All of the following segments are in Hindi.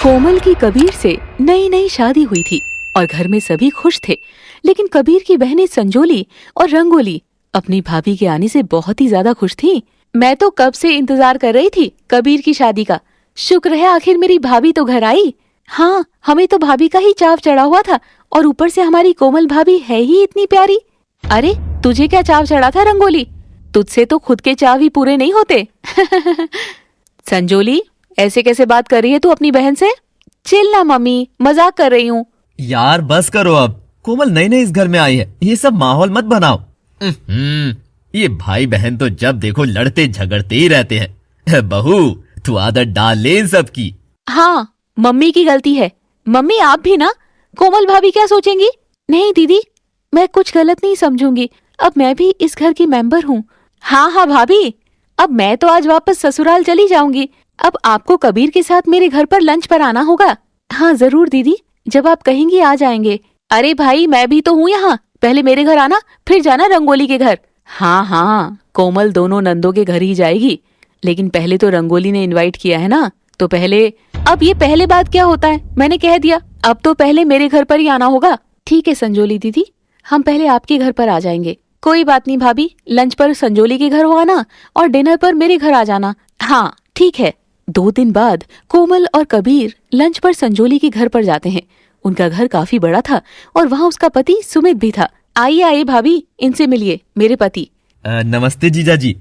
कोमल की कबीर से नई नई शादी हुई थी और घर में सभी खुश थे, लेकिन कबीर की बहनें संजोली और रंगोली अपनी भाभी के आने से बहुत ही ज्यादा खुश थीं। मैं तो कब से इंतजार कर रही थी कबीर की शादी का। शुक्र है आखिर मेरी भाभी तो घर आई। हाँ, हमें तो भाभी का ही चाव चढ़ा हुआ था और ऊपर से हमारी कोमल भाभी है ही इतनी प्यारी। अरे तुझे क्या चाव चढ़ा था रंगोली? तुझसे तो खुद के चाव ही पूरे नहीं होते। संजोली, ऐसे कैसे बात कर रही है तू अपनी बहन से? चिल ना मम्मी, मजाक कर रही हूँ। यार बस करो अब, कोमल नई नई इस घर में आई है, ये सब माहौल मत बनाओ। ये भाई बहन तो जब देखो लड़ते झगड़ते ही रहते हैं। बहू तू आदत डाल ले इन सब की। हाँ, मम्मी की गलती है। मम्मी आप भी ना, कोमल भाभी क्या सोचेंगी? नहीं दीदी, मैं कुछ गलत नहीं समझूंगी। अब मैं भी इस घर की मेंबर हूँ। हाँ हाँ भाभी, अब मैं तो आज वापस ससुराल चली जाऊंगी। अब आपको कबीर के साथ मेरे घर पर लंच पर आना होगा। हाँ जरूर दीदी, जब आप कहेंगी आ जाएंगे। अरे भाई मैं भी तो हूँ यहाँ, पहले मेरे घर आना फिर जाना रंगोली के घर। हाँ हाँ, कोमल दोनों नंदों के घर ही जाएगी, लेकिन पहले तो रंगोली ने इनवाइट किया है ना, तो पहले। अब ये पहले बात क्या होता है, मैंने कह दिया, अब तो पहले मेरे घर पर ही आना होगा। ठीक है संजोली दीदी, हम पहले आपके घर पर आ जाएंगे। कोई बात नहीं भाभी, लंच पर संजोली के घर हो आना और डिनर पर मेरे घर आ जाना। हाँ ठीक है। 2 दिन बाद कोमल और कबीर लंच पर संजोली के घर पर जाते हैं। उनका घर काफी बड़ा था और वहाँ उसका पति सुमित भी था। आइए आइए भाभी, इनसे मिलिए, मेरे पति। नमस्ते जीजा जी।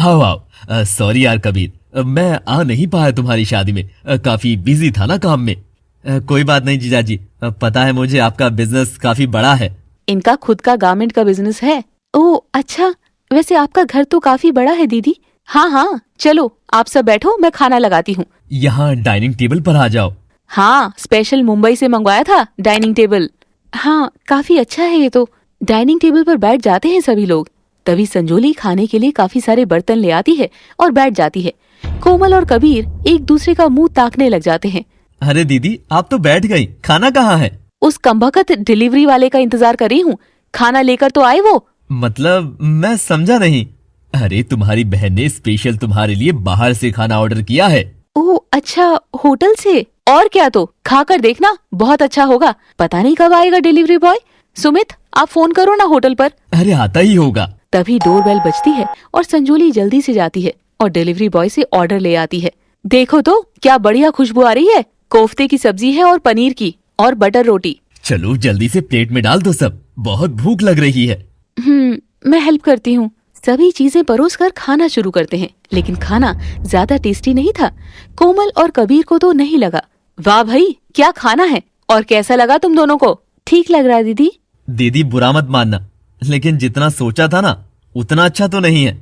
आओ आओ। सॉरी यार कबीर, मैं आ नहीं पाया तुम्हारी शादी में, काफी बिजी था ना काम में। कोई बात नहीं जीजा जी, पता है मुझे आपका बिजनेस काफी बड़ा है। इनका खुद का गारमेंट का बिजनेस है। ओह अच्छा, वैसे आपका घर तो काफी बड़ा है दीदी। हाँ हाँ चलो आप सब बैठो, मैं खाना लगाती हूँ। यहाँ डाइनिंग टेबल पर आ जाओ। हाँ, स्पेशल मुंबई से मंगवाया था डाइनिंग टेबल। हाँ काफी अच्छा है ये तो। डाइनिंग टेबल पर बैठ जाते हैं सभी लोग। तभी संजोली खाने के लिए काफी सारे बर्तन ले आती है और बैठ जाती है। कोमल और कबीर एक दूसरे का मुंह ताकने लग जाते हैं। अरे दीदी आप तो बैठ गई, खाना कहाँ है? उस कमबख्त डिलीवरी वाले का इंतजार कर रही हूँ, खाना लेकर तो आए वो। मतलब मैं समझा नहीं। अरे तुम्हारी बहन ने स्पेशल तुम्हारे लिए बाहर से खाना ऑर्डर किया है। ओह अच्छा, होटल से? और क्या, तो खाकर देखना, बहुत अच्छा होगा। पता नहीं कब आएगा डिलीवरी बॉय। सुमित आप फोन करो ना होटल पर। अरे आता ही होगा। तभी डोरबेल बजती है और संजोली जल्दी से जाती है और डिलीवरी बॉय से ऑर्डर ले आती है। देखो तो क्या बढ़िया खुशबू आ रही है। कोफ्ते की सब्जी है और पनीर की और बटर रोटी। चलो जल्दी से प्लेट में डाल दो सब, बहुत भूख लग रही है। मैं हेल्प करती हूँ। सभी चीजें परोस कर खाना शुरू करते हैं, लेकिन खाना ज्यादा टेस्टी नहीं था। कोमल और कबीर को तो नहीं लगा। वाह भाई क्या खाना है, और कैसा लगा तुम दोनों को? ठीक लग रहा है दीदी। दीदी बुरा मत मानना, लेकिन जितना सोचा था ना उतना अच्छा तो नहीं है।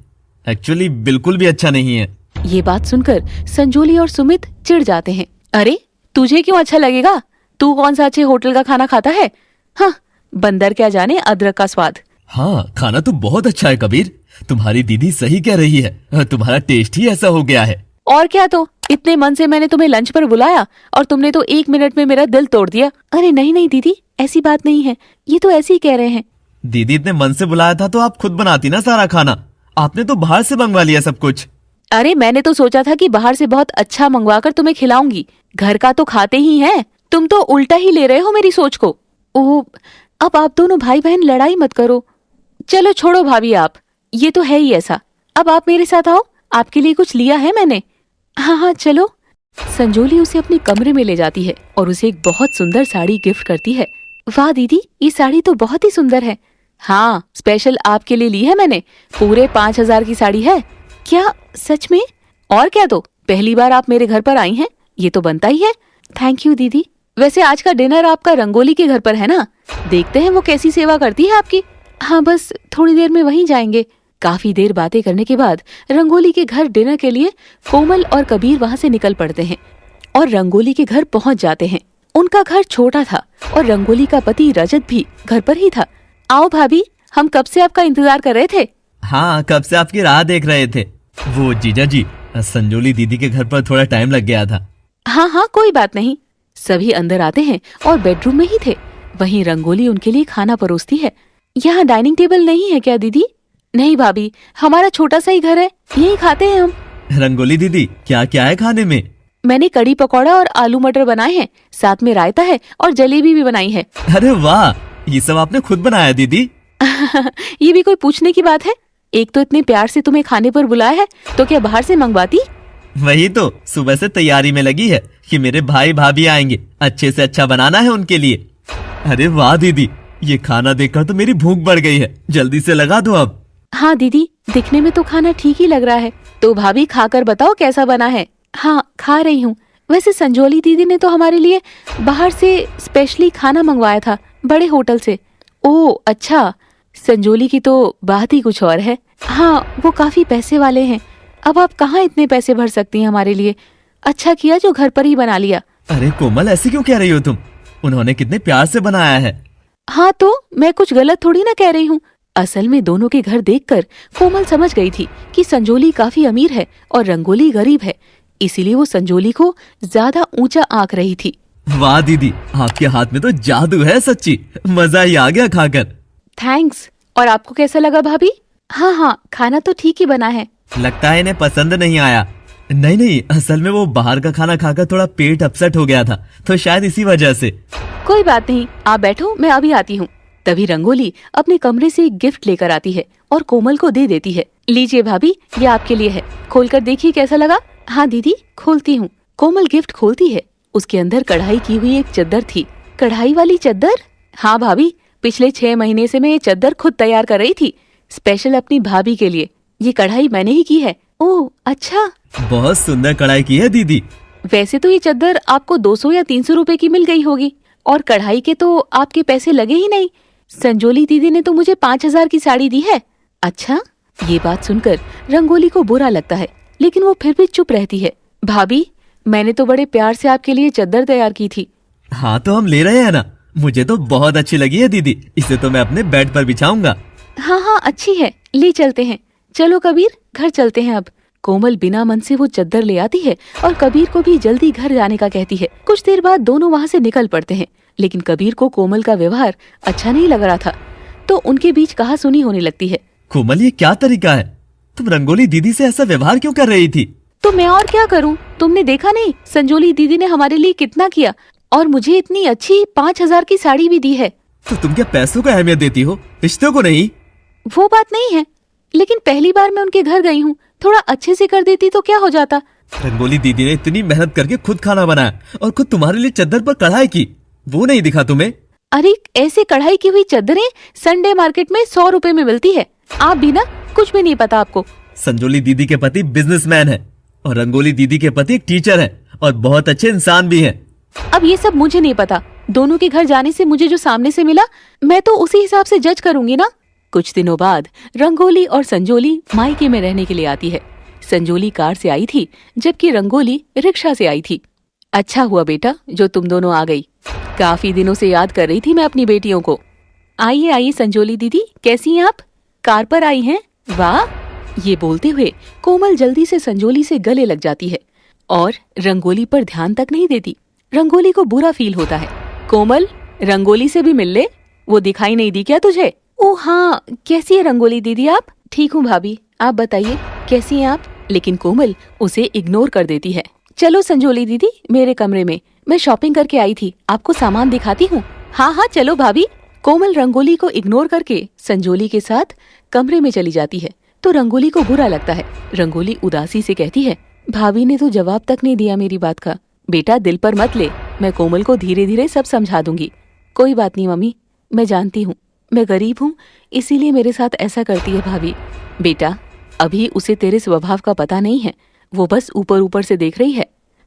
एक्चुअली बिल्कुल भी अच्छा नहीं है। ये बात सुनकर संजोली और सुमित चिढ़ जाते हैं। अरे तुझे क्यों अच्छा लगेगा? तू कौन सा अच्छे होटल का खाना खाता है? हाँ, बंदर क्या जाने अदरक का स्वाद। हाँ खाना तो बहुत अच्छा है कबीर, तुम्हारी दीदी सही कह रही है, तुम्हारा टेस्ट ही ऐसा हो गया है। और क्या, तो इतने मन से मैंने तुम्हें लंच पर बुलाया और तुमने तो 1 मिनट में मेरा दिल तोड़ दिया। अरे नहीं नहीं दीदी, ऐसी बात नहीं है, ये तो ऐसे ही कह रहे हैं। दीदी इतने मन से बुलाया था तो आप खुद बनाती ना सारा खाना, आपने तो बाहर से मंगवा लिया सब कुछ। अरे मैंने तो सोचा था कि बाहर से बहुत अच्छा मंगवा कर तुम्हें खिलाऊंगी, घर का तो खाते ही हैं। तुम तो उल्टा ही ले रहे हो मेरी सोच को। ओह, अब आप दोनों भाई बहन लड़ाई मत करो। चलो छोड़ो भाभी, आप ये तो है ही ऐसा। अब आप मेरे साथ आओ, आपके लिए कुछ लिया है मैंने। हाँ हाँ चलो। संजोली उसे अपने कमरे में ले जाती है और उसे एक बहुत सुंदर साड़ी गिफ्ट करती है। वाह दीदी, ये साड़ी तो बहुत ही सुंदर है। हाँ, स्पेशल आपके लिए ली है मैंने, पूरे 5000 की साड़ी है। क्या सच में? और क्या, तो पहली बार आप मेरे घर पर आई हैं, ये तो बनता ही है। थैंक यू दीदी। वैसे आज का डिनर आपका रंगोली के घर पर है ना? देखते हैं वो कैसी सेवा करती है आपकी। हाँ बस थोड़ी देर में वहीं जाएंगे। काफी देर बातें करने के बाद रंगोली के घर डिनर के लिए कोमल और कबीर वहाँ से निकल पड़ते हैं और रंगोली के घर पहुँच जाते हैं। उनका घर छोटा था और रंगोली का पति रजत भी घर पर ही था। आओ भाभी, हम कब से आपका इंतजार कर रहे थे। हाँ कब से आपकी राह देख रहे थे। वो जीजा जी, संजोली दीदी के घर पर थोड़ा टाइम लग गया था। हाँ हाँ कोई बात नहीं। सभी अंदर आते हैं और बेडरूम में ही थे। वहीं रंगोली उनके लिए खाना परोसती है। यहाँ डाइनिंग टेबल नहीं है क्या दीदी? नहीं भाभी, हमारा छोटा सा ही घर है, यही खाते हैं हम। रंगोली दीदी क्या क्या है खाने में? मैंने कड़ी पकौड़ा और आलू मटर बनाए हैं, साथ में रायता है और जलेबी भी बनाई है। अरे वाह, ये सब आपने खुद बनाया दीदी? ये भी कोई पूछने की बात है? एक तो इतने प्यार से तुम्हें खाने पर बुलाया है, तो क्या बाहर से मंगवाती? वही तो, सुबह से तैयारी में लगी है कि मेरे भाई भाभी आएंगे, अच्छे से अच्छा बनाना है उनके लिए। अरे वाह दीदी, ये खाना देखकर तो मेरी भूख बढ़ गई है, जल्दी से लगा दो अब। हाँ दीदी, दिखने में तो खाना ठीक ही लग रहा है, तो भाभी खाकर बताओ कैसा बना है। हाँ, खा रही हूँ। वैसे संजोली दीदी ने तो हमारे लिए बाहर से स्पेशली खाना मंगवाया था, बड़े होटल से। ओह अच्छा, संजोली की तो बात ही कुछ और है। हाँ, वो काफी पैसे वाले हैं। अब आप कहाँ इतने पैसे भर सकती हैं हमारे लिए। अच्छा किया जो घर पर ही बना लिया। अरे कोमल, ऐसे क्यों कह रही हो तुम? उन्होंने कितने प्यार से बनाया है। हाँ तो मैं कुछ गलत थोड़ी ना कह रही हूँ। असल में दोनों के घर देखकर कोमल समझ गई थी कि संजोली काफी अमीर है और रंगोली गरीब है, इसीलिए वो संजोली को ज्यादा ऊंचा आंक रही थी। वाह दीदी, आपके हाथ में तो जादू है सच्ची, मजा ही आ गया खाकर। थैंक्स। और आपको कैसा लगा भाभी? हाँ हाँ, खाना तो ठीक ही बना है। लगता है इन्हें पसंद नहीं आया। नहीं नहीं, असल में वो बाहर का खाना खाकर थोड़ा पेट अपसेट हो गया था, तो शायद इसी वजह से। कोई बात नहीं, आप बैठो, मैं अभी आती हूँ। तभी रंगोली अपने कमरे से एक गिफ्ट लेकर आती है और कोमल को दे देती है। लीजिए भाभी, ये आपके लिए है, खोलकर देखिए कैसा लगा। हाँ दीदी, खोलती हूँ। कोमल गिफ्ट खोलती है, उसके अंदर कढ़ाई की हुई एक चद्दर थी। कढ़ाई वाली चद्दर? हाँ भाभी, पिछले 6 महीने से मैं ये चद्दर खुद तैयार कर रही थी, स्पेशल अपनी भाभी के लिए। ये कढ़ाई मैंने ही की है। ओह अच्छा, बहुत सुंदर कढ़ाई की है दीदी। वैसे तो ये चद्दर आपको 200 या 300 रुपए की मिल गई होगी, और कढ़ाई के तो आपके पैसे लगे ही नहीं। संजोली दीदी ने तो मुझे 5,000 की साड़ी दी है। अच्छा, ये बात सुनकर रंगोली को बुरा लगता है, लेकिन वो फिर भी चुप रहती है। भाभी, मैंने तो बड़े प्यार से आपके लिए चद्दर तैयार की थी। हाँ तो हम ले रहे हैं ना, मुझे तो बहुत अच्छी लगी है दीदी, इसे तो मैं अपने बेड पर बिछाऊंगा। हाँ हाँ, अच्छी है, ले चलते हैं। चलो कबीर, घर चलते हैं अब। कोमल बिना मन से वो चद्दर ले आती है और कबीर को भी जल्दी घर जाने का कहती है। कुछ देर बाद दोनों वहाँ से निकल पड़ते हैं, लेकिन कबीर को कोमल का व्यवहार अच्छा नहीं लग रहा था, तो उनके बीच कहासुनी होने लगती है। कोमल, ये क्या तरीका है? तुम रंगोली दीदी से ऐसा व्यवहार क्यों कर रही थी? तो मैं और क्या करूं? तुमने देखा नहीं, संजोली दीदी ने हमारे लिए कितना किया, और मुझे इतनी अच्छी 5,000 की साड़ी भी दी है। तो तुम क्या पैसों को अहमियत देती हो, रिश्तों को नहीं? वो बात नहीं है, लेकिन पहली बार मैं उनके घर गई हूँ, थोड़ा अच्छे से कर देती तो क्या हो जाता। रंगोली दीदी ने इतनी मेहनत करके खुद खाना बनाया और खुद तुम्हारे लिए चद्दर पर कढ़ाई की, वो नहीं दिखा तुम्हें? अरे ऐसे कढ़ाई की हुई चद्दरें संडे मार्केट में 100 रुपए में मिलती है। आप भी ना, कुछ भी नहीं पता आपको। संजोली दीदी के पति बिजनेसमैन है और रंगोली दीदी के पति एक टीचर है और बहुत अच्छे इंसान भी हैं। अब ये सब मुझे नहीं पता, दोनों के घर जाने से मुझे जो सामने से मिला, मैं तो उसी हिसाब से जज करूंगी ना। कुछ दिनों बाद रंगोली और संजोली मायके में रहने के लिए आती है। संजोली कार से आई थी, जबकि रंगोली रिक्शा से आई थी। अच्छा हुआ बेटा जो तुम दोनों आ गई, काफी दिनों से याद कर रही थी मैं अपनी बेटियों को। आइए आइए संजोली दीदी, कैसी हैं आप? कार पर आई हैं? वाह। ये बोलते हुए कोमल जल्दी से संजोली से गले लग जाती है और रंगोली पर ध्यान तक नहीं देती। रंगोली को बुरा फील होता है। कोमल, रंगोली से भी मिल ले, वो दिखाई नहीं दी क्या तुझे? ओह हाँ, कैसी है रंगोली दीदी आप? ठीक हूँ भाभी, आप बताइए कैसी हैं आप? लेकिन कोमल उसे इग्नोर कर देती है। चलो संजोली दीदी, मेरे कमरे में, मैं शॉपिंग करके आई थी, आपको सामान दिखाती हूँ। हाँ हाँ चलो भाभी। कोमल रंगोली को इग्नोर करके संजोली के साथ कमरे में चली जाती है, तो रंगोली को बुरा लगता है। रंगोली उदासी से कहती है, भाभी ने तो जवाब तक नहीं दिया मेरी बात का। बेटा दिल पर मत ले, मैं कोमल को धीरे धीरे सब समझा दूंगी। कोई बात नहीं मम्मी, मैं जानती हूँ मैं गरीब हूँ, इसीलिए मेरे साथ ऐसा करती है भाभी। बेटा अभी उसे तेरे स्वभाव का पता नहीं है, वो बस ऊपर ऊपर से देख रही है।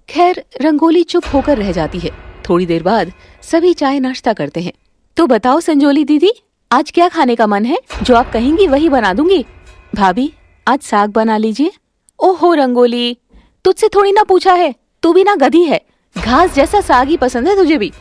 खैर रंगोली चुप होकर रह जाती है। थोड़ी देर बाद सभी चाय नाश्ता करते हैं। तो बताओ संजोली दीदी, आज क्या खाने का मन है? जो आप कहेंगी वही बना दूंगी। भाभी आज साग बना लीजिए। ओहो रंगोली, तुझसे थोड़ी ना पूछा है, तू भी ना गधी है, घास जैसा साग ही पसंद है तुझे भी।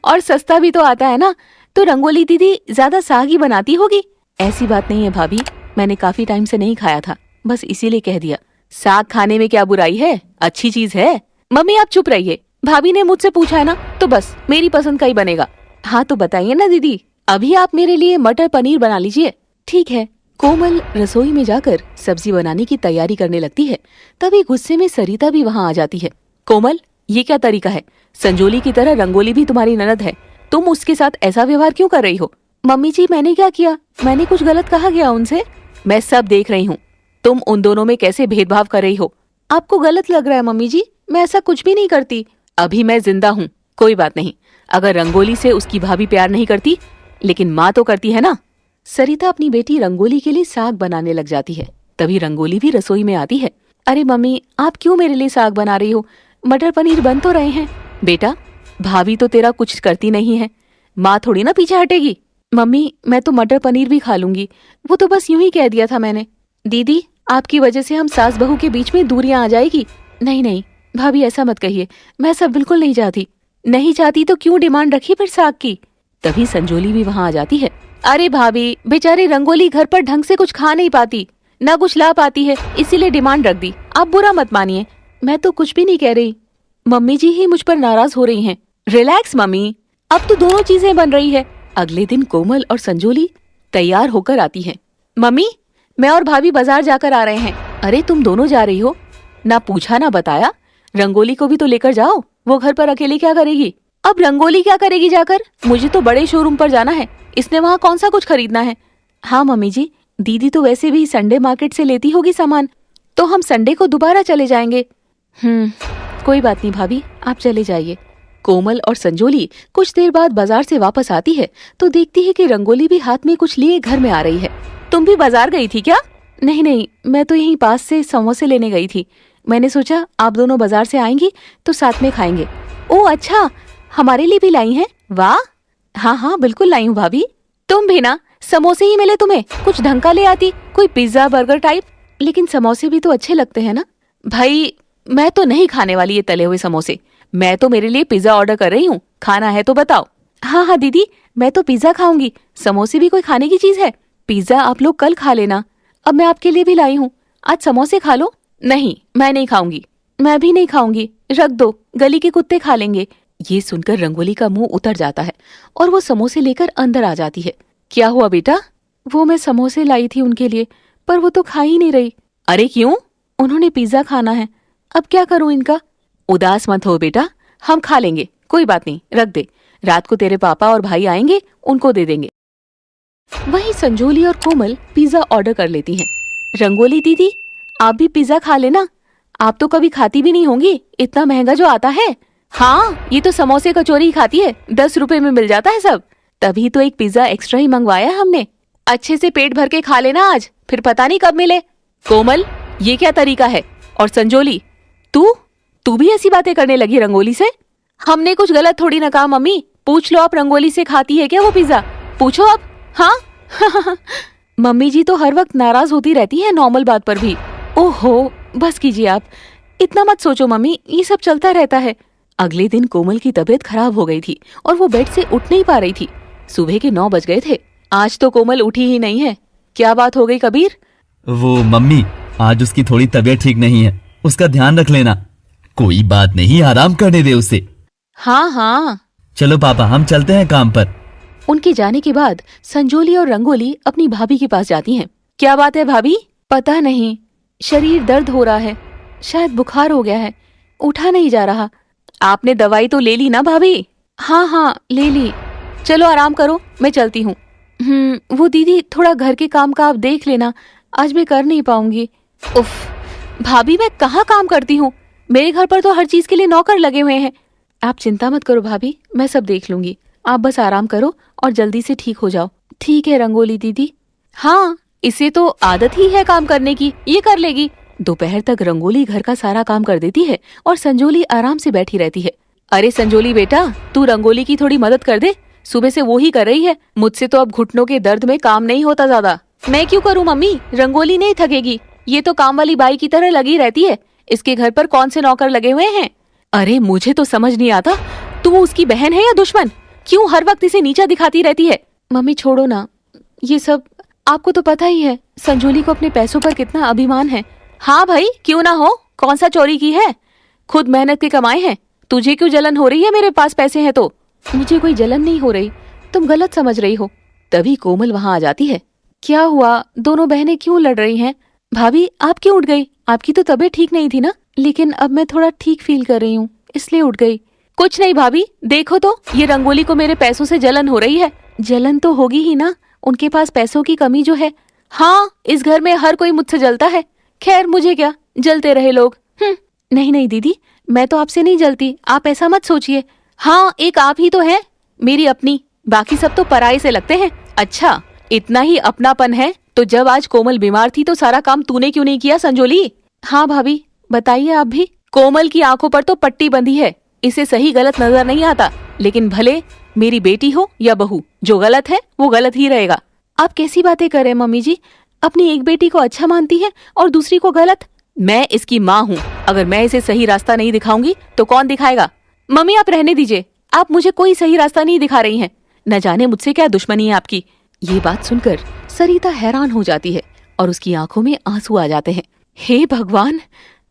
और सस्ता भी तो आता है ना, तो रंगोली दीदी ज्यादा साग ही बनाती होगी। ऐसी बात नहीं है भाभी, मैंने काफी टाइम से नहीं खाया था, बस इसीलिए कह दिया। साग खाने में क्या बुराई है, अच्छी चीज है। मम्मी आप चुप रहिए, भाभी ने मुझसे पूछा है ना, तो बस मेरी पसंद का ही बनेगा। हाँ तो बताइए ना दीदी, अभी आप मेरे लिए मटर पनीर बना लीजिए। ठीक है, कोमल रसोई में जाकर सब्जी बनाने की तैयारी करने लगती है। तभी गुस्से में सरिता भी वहाँ आ जाती है। कोमल, ये क्या तरीका है? संजोली की तरह रंगोली भी तुम्हारी ननद है, तुम उसके साथ ऐसा व्यवहार क्यों कर रही हो? मम्मी जी, मैंने क्या किया? मैंने कुछ गलत कहा क्या उनसे? मैं सब देख रही हूँ, तुम उन दोनों में कैसे भेदभाव कर रही हो। आपको गलत लग रहा है मम्मी जी, मैं ऐसा कुछ भी नहीं करती। अभी मैं जिंदा हूँ, कोई बात नहीं। अगर रंगोली से उसकी भाभी प्यार नहीं करती, लेकिन माँ तो करती है ना। सरिता अपनी बेटी रंगोली के लिए साग बनाने लग जाती है। तभी रंगोली भी रसोई में आती है। अरे मम्मी, आप क्यों मेरे लिए साग बना रही हो? मटर पनीर बन तो रहे हैं। बेटा, भाभी तो तेरा कुछ करती नहीं है, माँ थोड़ी ना पीछे हटेगी। मम्मी, मैं तो मटर पनीर भी खा लूंगी, वो तो बस यूं ही कह दिया था मैंने। दीदी, आपकी वजह से हम सास बहू के बीच में दूरियां आ जाएगी। नहीं नहीं भाभी, ऐसा मत कहिए, मैं सब बिल्कुल नहीं चाहती। नहीं चाहती तो क्यों डिमांड रखी फिर साग की? तभी संजोली भी वहाँ आ जाती है। अरे भाभी, बेचारी रंगोली घर पर ढंग से कुछ खा नहीं पाती, ना कुछ ला पाती है, इसीलिए डिमांड रख दी। आप बुरा मत मानिए, मैं तो कुछ भी नहीं कह रही। मम्मी जी ही मुझ पर नाराज हो रही हैं। रिलैक्स मम्मी, अब तो दोनों चीजें बन रही है। अगले दिन कोमल और संजोली तैयार होकर आती हैं। मम्मी, मैं और भाभी बाजार जाकर आ रहे हैं। अरे तुम दोनों जा रही हो? ना पूछा ना बताया। रंगोली को भी तो लेकर जाओ, वो घर पर अकेले क्या करेगी? अब रंगोली क्या करेगी जाकर? मुझे तो बड़े शोरूम पर जाना है, इसने वहाँ कौन सा कुछ खरीदना है। हाँ मम्मी जी, दीदी तो वैसे भी संडे मार्केट से लेती होगी सामान, तो हम संडे को दोबारा चले जाएंगे। कोई बात नहीं भाभी, आप चले जाइए। कोमल और संजोली कुछ देर बाद बाजार से वापस आती है तो देखती है कि रंगोली भी हाथ में कुछ लिए घर में आ रही है। तुम भी बाजार गई थी क्या? नहीं नहीं, मैं तो यहीं पास से समोसे लेने गई थी। मैंने सोचा आप दोनों बाजार से आएंगी तो साथ में खाएंगे। ओह अच्छा, हमारे लिए भी लाई हैं? वाह, हाँ हाँ बिल्कुल लाई हूँ भाभी। तुम भी ना, समोसे ही मिले तुम्हें, कुछ ढंग का ले आती, कोई पिज्जा बर्गर टाइप। लेकिन समोसे भी तो अच्छे लगते हैं ना। भाई, मैं तो नहीं खाने वाली ये तले हुए समोसे, मैं तो मेरे लिए पिज्जा ऑर्डर कर रही हूँ, खाना है तो बताओ। हाँ हाँ दीदी, मैं तो पिज्जा खाऊंगी, समोसे भी कोई खाने की चीज है? पिज्जा आप लोग कल खा लेना, अब मैं आपके लिए भी लाई हूँ, आज समोसे खा लो। नहीं, मैं नहीं खाऊंगी। मैं भी नहीं खाऊंगी, रख दो, गली के कुत्ते खा लेंगे। ये सुनकर रंगोली का मुंह उतर जाता है और वो समोसे लेकर अंदर आ जाती है। क्या हुआ बेटा? वो मैं समोसे लाई थी उनके लिए, पर वो तो खा ही नहीं रही। अरे क्यों? उन्होंने पिज्जा खाना है, अब क्या करूं इनका? उदास मत हो बेटा, हम खा लेंगे, कोई बात नहीं, रख दे, रात को तेरे पापा और भाई आएंगे, उनको दे देंगे। वहीं संजोली और कोमल पिज्जा ऑर्डर कर लेती हैं। रंगोली दीदी, आप भी पिज्जा खा लेना, आप तो कभी खाती भी नहीं होंगी, इतना महंगा जो आता है। हाँ, ये तो समोसे कचौरी ही खाती है, 10 रुपए में मिल जाता है सब। तभी तो एक पिज्जा एक्स्ट्रा ही मंगवाया हमने। अच्छे से पेट भर के खा लेना आज, फिर पता नहीं कब मिले। कोमल, ये क्या तरीका है? और संजोली, तू भी ऐसी बातें करने लगी रंगोली से? हमने कुछ गलत थोड़ी ना कहा मम्मी, पूछ लो आप रंगोली से खाती है क्या वो पिज्जा, पूछो आप। हाँ मम्मी जी तो हर वक्त नाराज होती रहती है नॉर्मल बात पर भी। ओहो, बस कीजिए आप, इतना मत सोचो मम्मी, ये सब चलता रहता है। अगले दिन कोमल की तबीयत खराब हो गई थी और वो बेड से उठ नहीं पा रही थी। सुबह के 9 बज गए थे, आज तो कोमल उठी ही नहीं है। क्या बात हो गई कबीर? वो मम्मी, आज उसकी थोड़ी तबीयत ठीक नहीं है, उसका ध्यान रख लेना। कोई बात नहीं, आराम करने दे उसे। हाँ हाँ। चलो पापा, हम चलते हैं काम पर। उनके जाने के बाद संजोली और रंगोली अपनी भाभी के पास जाती हैं। क्या बात है भाभी? पता नहीं, शरीर दर्द हो रहा है, शायद बुखार हो गया है, उठा नहीं जा रहा। आपने दवाई तो ले ली ना भाभी? हाँ हाँ ले ली। चलो आराम करो, मैं चलती हूँ। वो दीदी, थोड़ा घर के काम का आप देख लेना, आज मैं कर नहीं पाऊंगी। उफ, भाभी मैं कहाँ काम करती हूँ, मेरे घर पर तो हर चीज के लिए नौकर लगे हुए हैं। आप चिंता मत करो भाभी, मैं सब देख लूंगी, आप बस आराम करो और जल्दी से ठीक हो जाओ। ठीक है रंगोली दीदी। हाँ, इसे तो आदत ही है काम करने की, ये कर लेगी। दोपहर तक रंगोली घर का सारा काम कर देती है और संजोली आराम से बैठी रहती है। अरे संजोली बेटा, तू रंगोली की थोड़ी मदद कर दे, सुबह से वो ही कर रही है, मुझसे तो अब घुटनों के दर्द में काम नहीं होता ज्यादा। मैं क्यों करूँ मम्मी, रंगोली नहीं थकेगी, ये तो काम वाली बाई की तरह लगी रहती है, इसके घर पर कौन से नौकर लगे हुए हैं? अरे मुझे तो समझ नहीं आता, तू उसकी बहन है या दुश्मन? क्यों हर वक्त इसे नीचा दिखाती रहती है? मम्मी छोड़ो ना, ये सब आपको तो पता ही है, संजोली को अपने पैसों पर कितना अभिमान है। हाँ भाई, क्यों ना हो, कौन सा चोरी की है, खुद मेहनत के कमाए हैं। तुझे क्यों जलन हो रही है मेरे पास पैसे हैं तो? मुझे कोई जलन नहीं हो रही, तुम गलत समझ रही हो। तभी कोमल वहाँ आ जाती है। क्या हुआ? दोनों बहनें क्यों लड़ रही हैं? भाभी आप क्यों उठ गई? आपकी तो तबीयत ठीक नहीं थी ना? लेकिन अब मैं थोड़ा ठीक फील कर रही हूँ, इसलिए उठ गई। कुछ नहीं भाभी, देखो तो ये रंगोली को मेरे पैसों से जलन हो रही है। जलन तो होगी ही ना, उनके पास पैसों की कमी जो है। हाँ, इस घर में हर कोई मुझसे जलता है। खैर मुझे क्या, जलते रहे लोग। नहीं नहीं दीदी, मैं तो आपसे नहीं जलती, आप ऐसा मत सोचिए। हाँ, एक आप ही तो है मेरी अपनी, बाकी सब तो पराये से लगते हैं। अच्छा, इतना ही अपनापन है तो जब आज कोमल बीमार थी तो सारा काम तूने क्यों नहीं किया संजोली? हाँ भाभी, बताइए आप भी। कोमल की आंखों पर तो पट्टी बंधी है, इसे सही गलत नजर नहीं आता, लेकिन भले मेरी बेटी हो या बहू, जो गलत है वो गलत ही रहेगा। आप कैसी बातें कर रहे हैं मम्मी जी? अपनी एक बेटी को अच्छा मानती है और दूसरी को गलत। मैं इसकी माँ हूँ, अगर मैं इसे सही रास्ता नहीं दिखाऊंगी तो कौन दिखाएगा? मम्मी आप रहने दीजिए, आप मुझे कोई सही रास्ता नहीं दिखा रही हैं। न जाने मुझसे क्या दुश्मनी है आपकी। ये बात सुनकर सरिता हैरान हो जाती है और उसकी आंखों में आंसू आ जाते हैं। हे भगवान,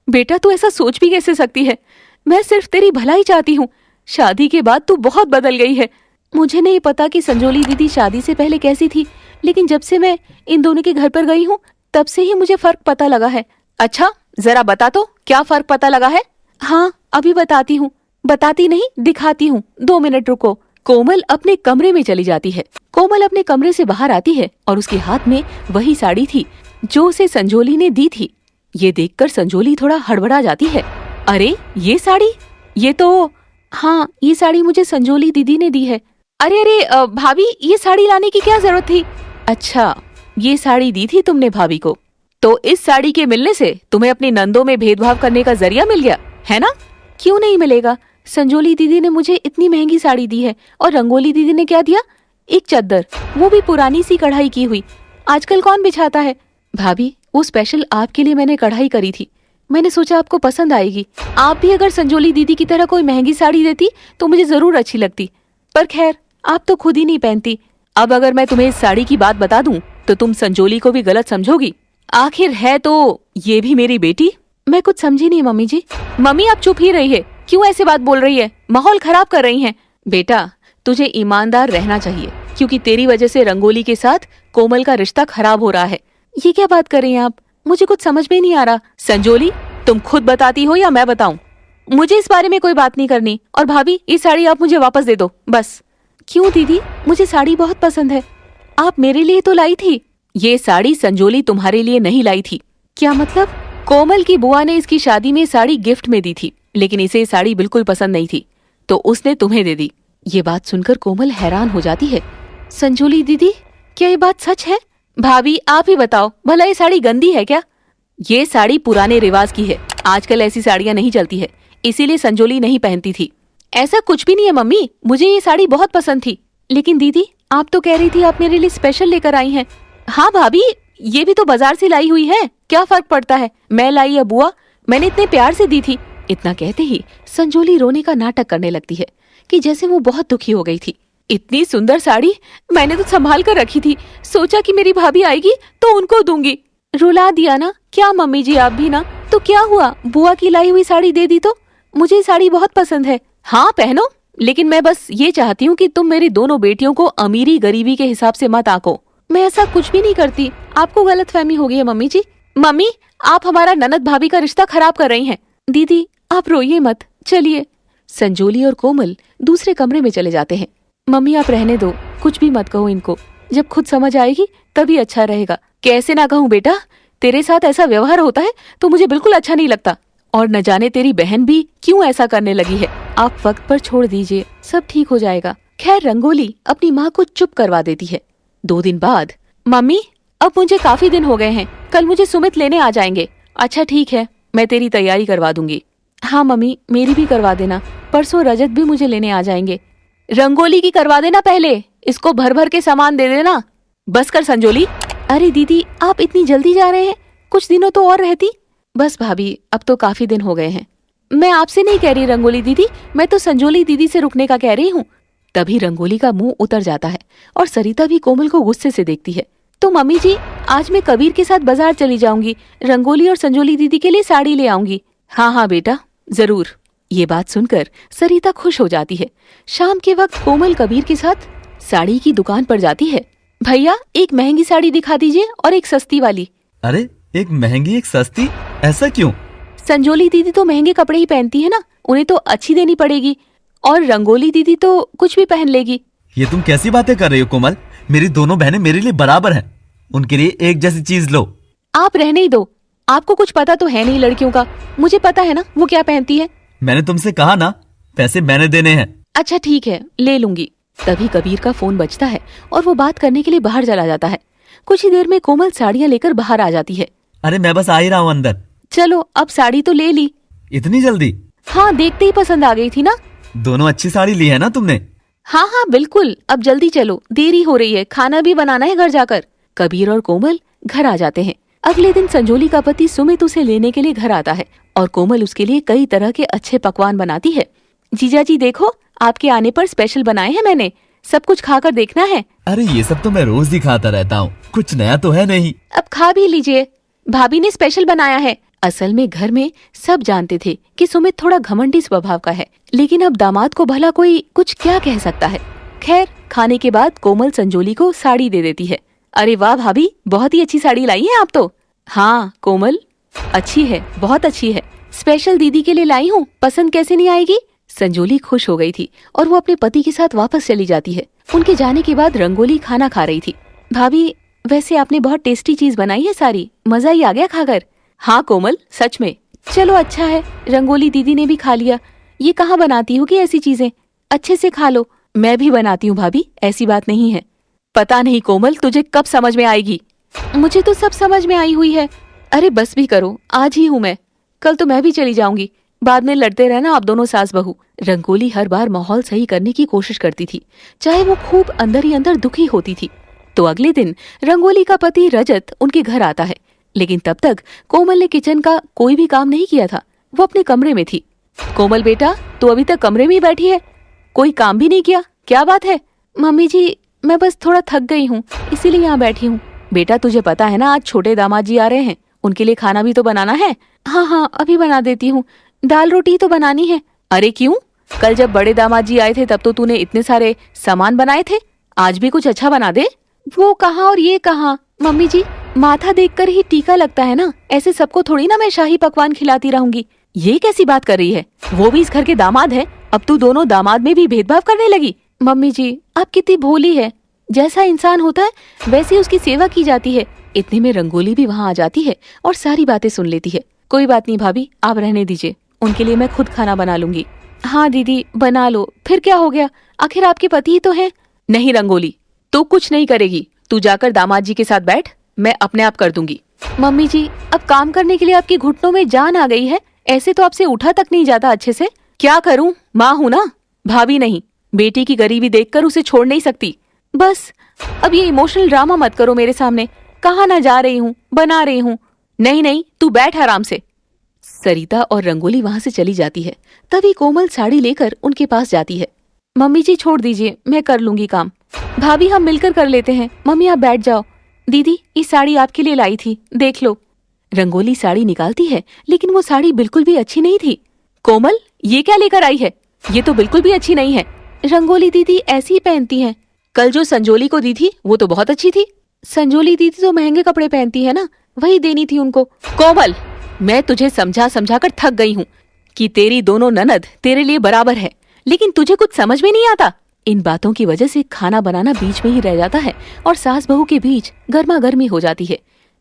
बेटा तू ऐसा सोच भी कैसे सकती है? मैं सिर्फ तेरी भलाई चाहती हूँ। शादी के बाद तू बहुत बदल गई है। मुझे नहीं पता कि संजोली दीदी शादी से पहले कैसी थी, लेकिन जब से मैं इन दोनों के घर पर गई हूँ तब से ही मुझे फर्क पता लगा है। अच्छा, जरा बता तो क्या फर्क पता लगा है? हाँ, अभी बताती हूँ। बताती नहीं, दिखाती हूँ, 2 मिनट रुको। कोमल अपने कमरे में चली जाती है। कोमल अपने कमरे से बाहर आती है और उसके हाथ में वही साड़ी थी जो उसे संजोली ने दी थी। ये देखकर संजोली थोड़ा हड़बड़ा जाती है। अरे ये साड़ी, ये तो, हाँ ये साड़ी मुझे संजोली दीदी ने दी है। अरे अरे भाभी, ये साड़ी लाने की क्या जरूरत थी? अच्छा, ये साड़ी दी थी तुमने भाभी को, तो इस साड़ी के मिलने से तुम्हें अपनी नंदों में भेदभाव करने का जरिया मिल गया है ना? क्यों नहीं मिलेगा? संजोली दीदी ने मुझे इतनी महंगी साड़ी दी है और रंगोली दीदी ने क्या दिया? एक चद्दर, वो भी पुरानी सी कढ़ाई की हुई। आजकल कौन बिछाता है? भाभी, वो स्पेशल आपके लिए मैंने कढ़ाई करी थी। मैंने सोचा आपको पसंद आएगी। आप भी अगर संजोली दीदी की तरह कोई महंगी साड़ी देती तो मुझे जरूर अच्छी लगती, पर खैर आप तो खुद ही नहीं पहनती। अब अगर मैं तुम्हें इस साड़ी की बात बता दूं तो तुम संजोली को भी गलत समझोगी। आखिर है तो ये भी मेरी बेटी। मैं कुछ समझी नहीं मम्मी जी। मम्मी आप चुप ही रही है, क्यों ऐसे बात बोल रही है? माहौल खराब कर रही हैं। बेटा, तुझे ईमानदार रहना चाहिए, क्योंकि तेरी वजह से रंगोली के साथ कोमल का रिश्ता खराब हो रहा है। ये क्या बात कर रही हैं आप? मुझे कुछ समझ में नहीं आ रहा। संजोली, तुम खुद बताती हो या मैं बताऊं? मुझे इस बारे में कोई बात नहीं करनी। और भाभी, ये साड़ी आप मुझे वापस दे दो बस। क्यों दीदी? मुझे साड़ी बहुत पसंद है। आप मेरे लिए तो लाई थी। ये साड़ी संजोली तुम्हारे लिए नहीं लाई थी। क्या मतलब? कोमल की बुआ ने इसकी शादी में साड़ी गिफ्ट में दी थी, लेकिन इसे साड़ी बिल्कुल पसंद नहीं थी तो उसने तुम्हें दे दी। ये बात सुनकर कोमल हैरान हो जाती है। संजोली दीदी, क्या ये बात सच है? भाभी आप ही बताओ, भला ये साड़ी गंदी है क्या? ये साड़ी पुराने रिवाज की है, आजकल ऐसी साड़ियाँ नहीं चलती है, इसीलिए संजोली नहीं पहनती थी। ऐसा कुछ भी नहीं है मम्मी, मुझे ये साड़ी बहुत पसंद थी। लेकिन दीदी, आप तो कह रही थी आप मेरे लिए स्पेशल लेकर आई हैं। हाँ भाभी, ये भी तो बाजार से लाई हुई है, क्या फर्क पड़ता है मैं लाई या बुआ? मैंने इतने प्यार से दी थी। इतना कहते ही संजोली रोने का नाटक करने लगती है कि जैसे वो बहुत दुखी हो गई थी। इतनी सुंदर साड़ी मैंने तो संभाल कर रखी थी, सोचा कि मेरी भाभी आएगी तो उनको दूंगी। रुला दिया ना क्या मम्मी जी आप भी ना? तो क्या हुआ, बुआ की लाई हुई साड़ी दे दी तो? मुझे साड़ी बहुत पसंद है। हाँ पहनो, लेकिन मैं बस ये चाहती हूँ कि तुम मेरी दोनों बेटियों को अमीरी गरीबी के हिसाब से मत आंको। मैं ऐसा कुछ भी नहीं करती, आपको गलतफहमी हो गई है मम्मी जी। मम्मी, आप हमारा ननद भाभी का रिश्ता खराब कर रही हैं। दीदी आप रोइए मत, चलिए। संजोली और कोमल दूसरे कमरे में चले जाते हैं। मम्मी आप रहने दो, कुछ भी मत कहो इनको, जब खुद समझ आएगी तभी अच्छा रहेगा। कैसे ना कहूँ बेटा, तेरे साथ ऐसा व्यवहार होता है तो मुझे बिल्कुल अच्छा नहीं लगता, और न जाने तेरी बहन भी क्यों ऐसा करने लगी है। आप वक्त पर छोड़ दीजिए, सब ठीक हो जाएगा। खैर रंगोली अपनी माँ को चुप करवा देती है। 2 दिन बाद, मम्मी अब मुझे काफी दिन हो गए हैं, कल मुझे सुमित लेने आ जाएंगे। अच्छा ठीक है, मैं तेरी तैयारी करवा दूंगी। हाँ मम्मी, मेरी भी करवा देना, परसों रजत भी मुझे लेने आ जाएंगे। रंगोली की करवा देना पहले, इसको भर भर के सामान दे देना। बस कर संजोली। अरे दीदी आप इतनी जल्दी जा रहे हैं, कुछ दिनों तो और रहती। बस भाभी, अब तो काफी दिन हो गए हैं। मैं आपसे नहीं कह रही रंगोली दीदी, मैं तो संजोली दीदी से रुकने का कह रही हूँ। तभी रंगोली का मुंह उतर जाता है और सरिता भी कोमल को गुस्से से देखती है। तो मम्मी जी, आज मैं कबीर के साथ बाजार चली जाऊंगी, रंगोली और संजोली दीदी के लिए साड़ी ले आऊंगी। हाँ हाँ बेटा, जरूर। ये बात सुनकर सरिता खुश हो जाती है। शाम के वक्त कोमल कबीर के साथ साड़ी की दुकान पर जाती है। भैया एक महंगी साड़ी दिखा दीजिए और एक सस्ती वाली। अरे एक महंगी एक सस्ती, ऐसा क्यों? संजोली दीदी तो महंगे कपड़े ही पहनती है ना, उन्हें तो अच्छी देनी पड़ेगी। और रंगोली दीदी तो कुछ भी पहन लेगी। ये तुम कैसी बातें कर रही हो कोमल? मेरी दोनों बहनें मेरे लिए बराबर हैं। उनके लिए एक जैसी चीज लो। आप रहने ही दो, आपको कुछ पता तो है नहीं लड़कियों का। मुझे पता है ना वो क्या पहनती है। मैंने तुमसे कहा ना, पैसे मैंने देने हैं। अच्छा ठीक है, ले लूंगी। तभी कबीर का फोन बजता है और वो बात करने के लिए बाहर चला जाता है। कुछ ही देर में कोमल साड़ियाँ लेकर बाहर आ जाती है। अरे मैं बस आ ही रहा हूँ अंदर। चलो अब साड़ी तो ले ली। इतनी जल्दी? हाँ, देखते ही पसंद आ गई थी ना। दोनों अच्छी साड़ी ली है ना तुमने? हाँ हाँ बिल्कुल, अब जल्दी चलो, देरी हो रही है, खाना भी बनाना है घर जाकर। कबीर और कोमल घर आ जाते हैं। अगले दिन संजोली का पति सुमित उसे लेने के लिए घर आता है और कोमल उसके लिए कई तरह के अच्छे पकवान बनाती है। जीजा जी देखो, आपके आने पर स्पेशल बनाए हैं मैंने, सब कुछ खाकर देखना है। अरे ये सब तो मैं रोज ही खाता रहता हूँ, कुछ नया तो है नहीं। अब खा भी लीजिए, भाभी ने स्पेशल बनाया है। असल में घर में सब जानते थे कि सुमित थोड़ा घमंडी स्वभाव का है, लेकिन अब दामाद को भला कोई कुछ क्या कह सकता है। खैर, खाने के बाद कोमल संजोली को साड़ी दे देती है। अरे वाह भाभी, बहुत ही अच्छी साड़ी लाई है आप तो। हाँ कोमल, अच्छी है, बहुत अच्छी है, स्पेशल दीदी के लिए लाई हूँ, पसंद कैसे नहीं आएगी। संजोली खुश हो गई थी और वो अपने पति के साथ वापस चली जाती है। उनके जाने के बाद रंगोली खाना खा रही थी। भाभी, वैसे आपने बहुत टेस्टी चीज बनाई है सारी, मजा ही आ गया खाकर। हाँ कोमल, सच में। चलो अच्छा है, रंगोली दीदी ने भी खा लिया। ये कहाँ बनाती हो कि ऐसी चीजें, अच्छे से खा लो। मैं भी बनाती हूँ भाभी, ऐसी बात नहीं है। पता नहीं कोमल, तुझे कब समझ में आएगी। मुझे तो सब समझ में आई हुई है। अरे बस भी करो, आज ही हूँ मैं, कल तो मैं भी चली जाऊंगी। बाद में लड़ते रहना आप दोनों सास बहू। रंगोली हर बार माहौल सही करने की कोशिश करती थी, चाहे वो खूब अंदर ही अंदर दुखी होती थी। तो अगले दिन रंगोली का पति रजत उनके घर आता है, लेकिन तब तक कोमल ने किचन का कोई भी काम नहीं किया था, वो अपने कमरे में थी। कोमल बेटा, तू अभी तक कमरे में ही बैठी है, कोई काम भी नहीं किया, क्या बात है? मम्मी जी, मैं बस थोड़ा थक गई हूँ, इसीलिए यहाँ बैठी हूँ। बेटा तुझे पता है ना, आज छोटे दामाद जी आ रहे हैं, उनके लिए खाना भी तो बनाना है। हाँ हाँ, अभी बना देती हूँ, दाल रोटी तो बनानी है। अरे क्यों? कल जब बड़े दामाद जी आए थे तब तो तूने इतने सारे सामान बनाए थे, आज भी कुछ अच्छा बना दे। वो कहाँ और ये कहाँ मम्मी जी, माथा देखकर ही टीका लगता है ना, ऐसे सबको थोड़ी ना मैं शाही पकवान खिलाती रहूंगी। ये कैसी बात कर रही है, वो भी इस घर के दामाद है, अब तू दोनों दामाद में भी भेदभाव करने लगी। मम्मी जी, आप कितनी भोली है, जैसा इंसान होता है वैसे उसकी सेवा की जाती है। इतने में रंगोली भी वहाँ आ जाती है और सारी बातें सुन लेती है। कोई बात नहीं भाभी, आप रहने दीजिए, उनके लिए मैं खुद खाना बना लूंगी। हाँ दीदी बना लो, फिर क्या हो गया, आखिर आपके पति ही तो हैं। नहीं रंगोली, तू कुछ नहीं करेगी, तू जाकर दामाद जी के साथ बैठ, मैं अपने आप कर दूंगी। मम्मी जी, अब काम करने के लिए आपके घुटनों में जान आ गई है, ऐसे तो आपसे उठा तक नहीं जाता अच्छे से। क्या करूं, माँ हूं ना, भाभी नहीं। बेटी की गरीबी देखकर उसे छोड़ नहीं सकती। बस अब ये इमोशनल ड्रामा मत करो मेरे सामने, कहाँ ना जा रही हूँ, बना रही हूँ। नहीं नहीं, तू बैठ आराम से। सरिता और रंगोली वहां से चली जाती है। तभी कोमल साड़ी लेकर उनके पास जाती है। मम्मी जी छोड़ दीजिए, मैं कर लूंगी काम। भाभी हम मिलकर कर लेते हैं, मम्मी आप बैठ जाओ। दीदी ये साड़ी आपके लिए लाई थी, देख लो। रंगोली साड़ी निकालती है, लेकिन वो साड़ी बिल्कुल भी अच्छी नहीं थी। कोमल, ये क्या लेकर आई है, ये तो बिल्कुल भी अच्छी नहीं है। रंगोली दीदी ऐसी ही पहनती हैं, कल जो संजोली को दी थी वो तो बहुत अच्छी थी। संजोली दीदी तो महंगे कपड़े पहनती है ना, वही देनी थी उनको। कोमल, मैं तुझे समझा समझा कर थक गई हूँ कि तेरी दोनों ननद तेरे लिए बराबर है, लेकिन तुझे कुछ समझ में नहीं आता। इन बातों की वजह से खाना बनाना बीच में ही रह जाता है और सास बहू के बीच गर्मा गर्मी हो जाती है।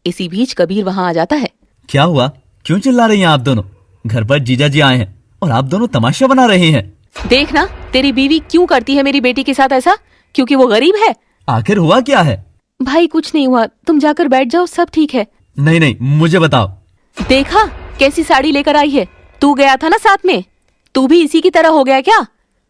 इसी बीच कबीर वहाँ आ जाता है। क्या हुआ, क्यों चिल्ला रही हैं आप दोनों? घर पर जीजा जी आए हैं और आप दोनों तमाशा बना रहे हैं। देखना तेरी बीवी क्यों करती है मेरी बेटी के साथ ऐसा, क्योंकि वो गरीब है। आखिर हुआ क्या है? भाई कुछ नहीं हुआ, तुम जाकर बैठ जाओ, सब ठीक है। नहीं नहीं, मुझे बताओ। देखा कैसी साड़ी लेकर आई है, तू गया था ना साथ में, तू भी इसी की तरह हो गया क्या?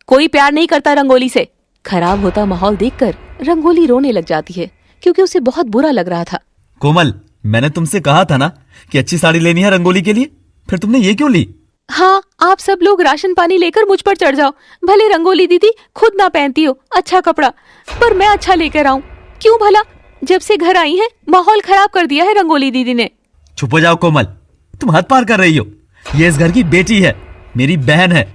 कोई प्यार नहीं करता रंगोली से। खराब होता माहौल देखकर रंगोली रोने लग जाती है, क्योंकि उसे बहुत बुरा लग रहा था। कोमल, मैंने तुमसे कहा था ना कि अच्छी साड़ी लेनी है रंगोली के लिए, फिर तुमने ये क्यों ली? हाँ, आप सब लोग राशन पानी लेकर मुझ पर चढ़ जाओ, भले रंगोली दीदी खुद ना पहनती हो अच्छा कपड़ा, पर मैं अच्छा लेकर आऊं। क्यों भला, जब से घर आई है माहौल खराब कर दिया है रंगोली दीदी ने। चुप हो जाओ कोमल, तुम हद पार कर रही हो। ये इस घर की बेटी है, मेरी बहन है।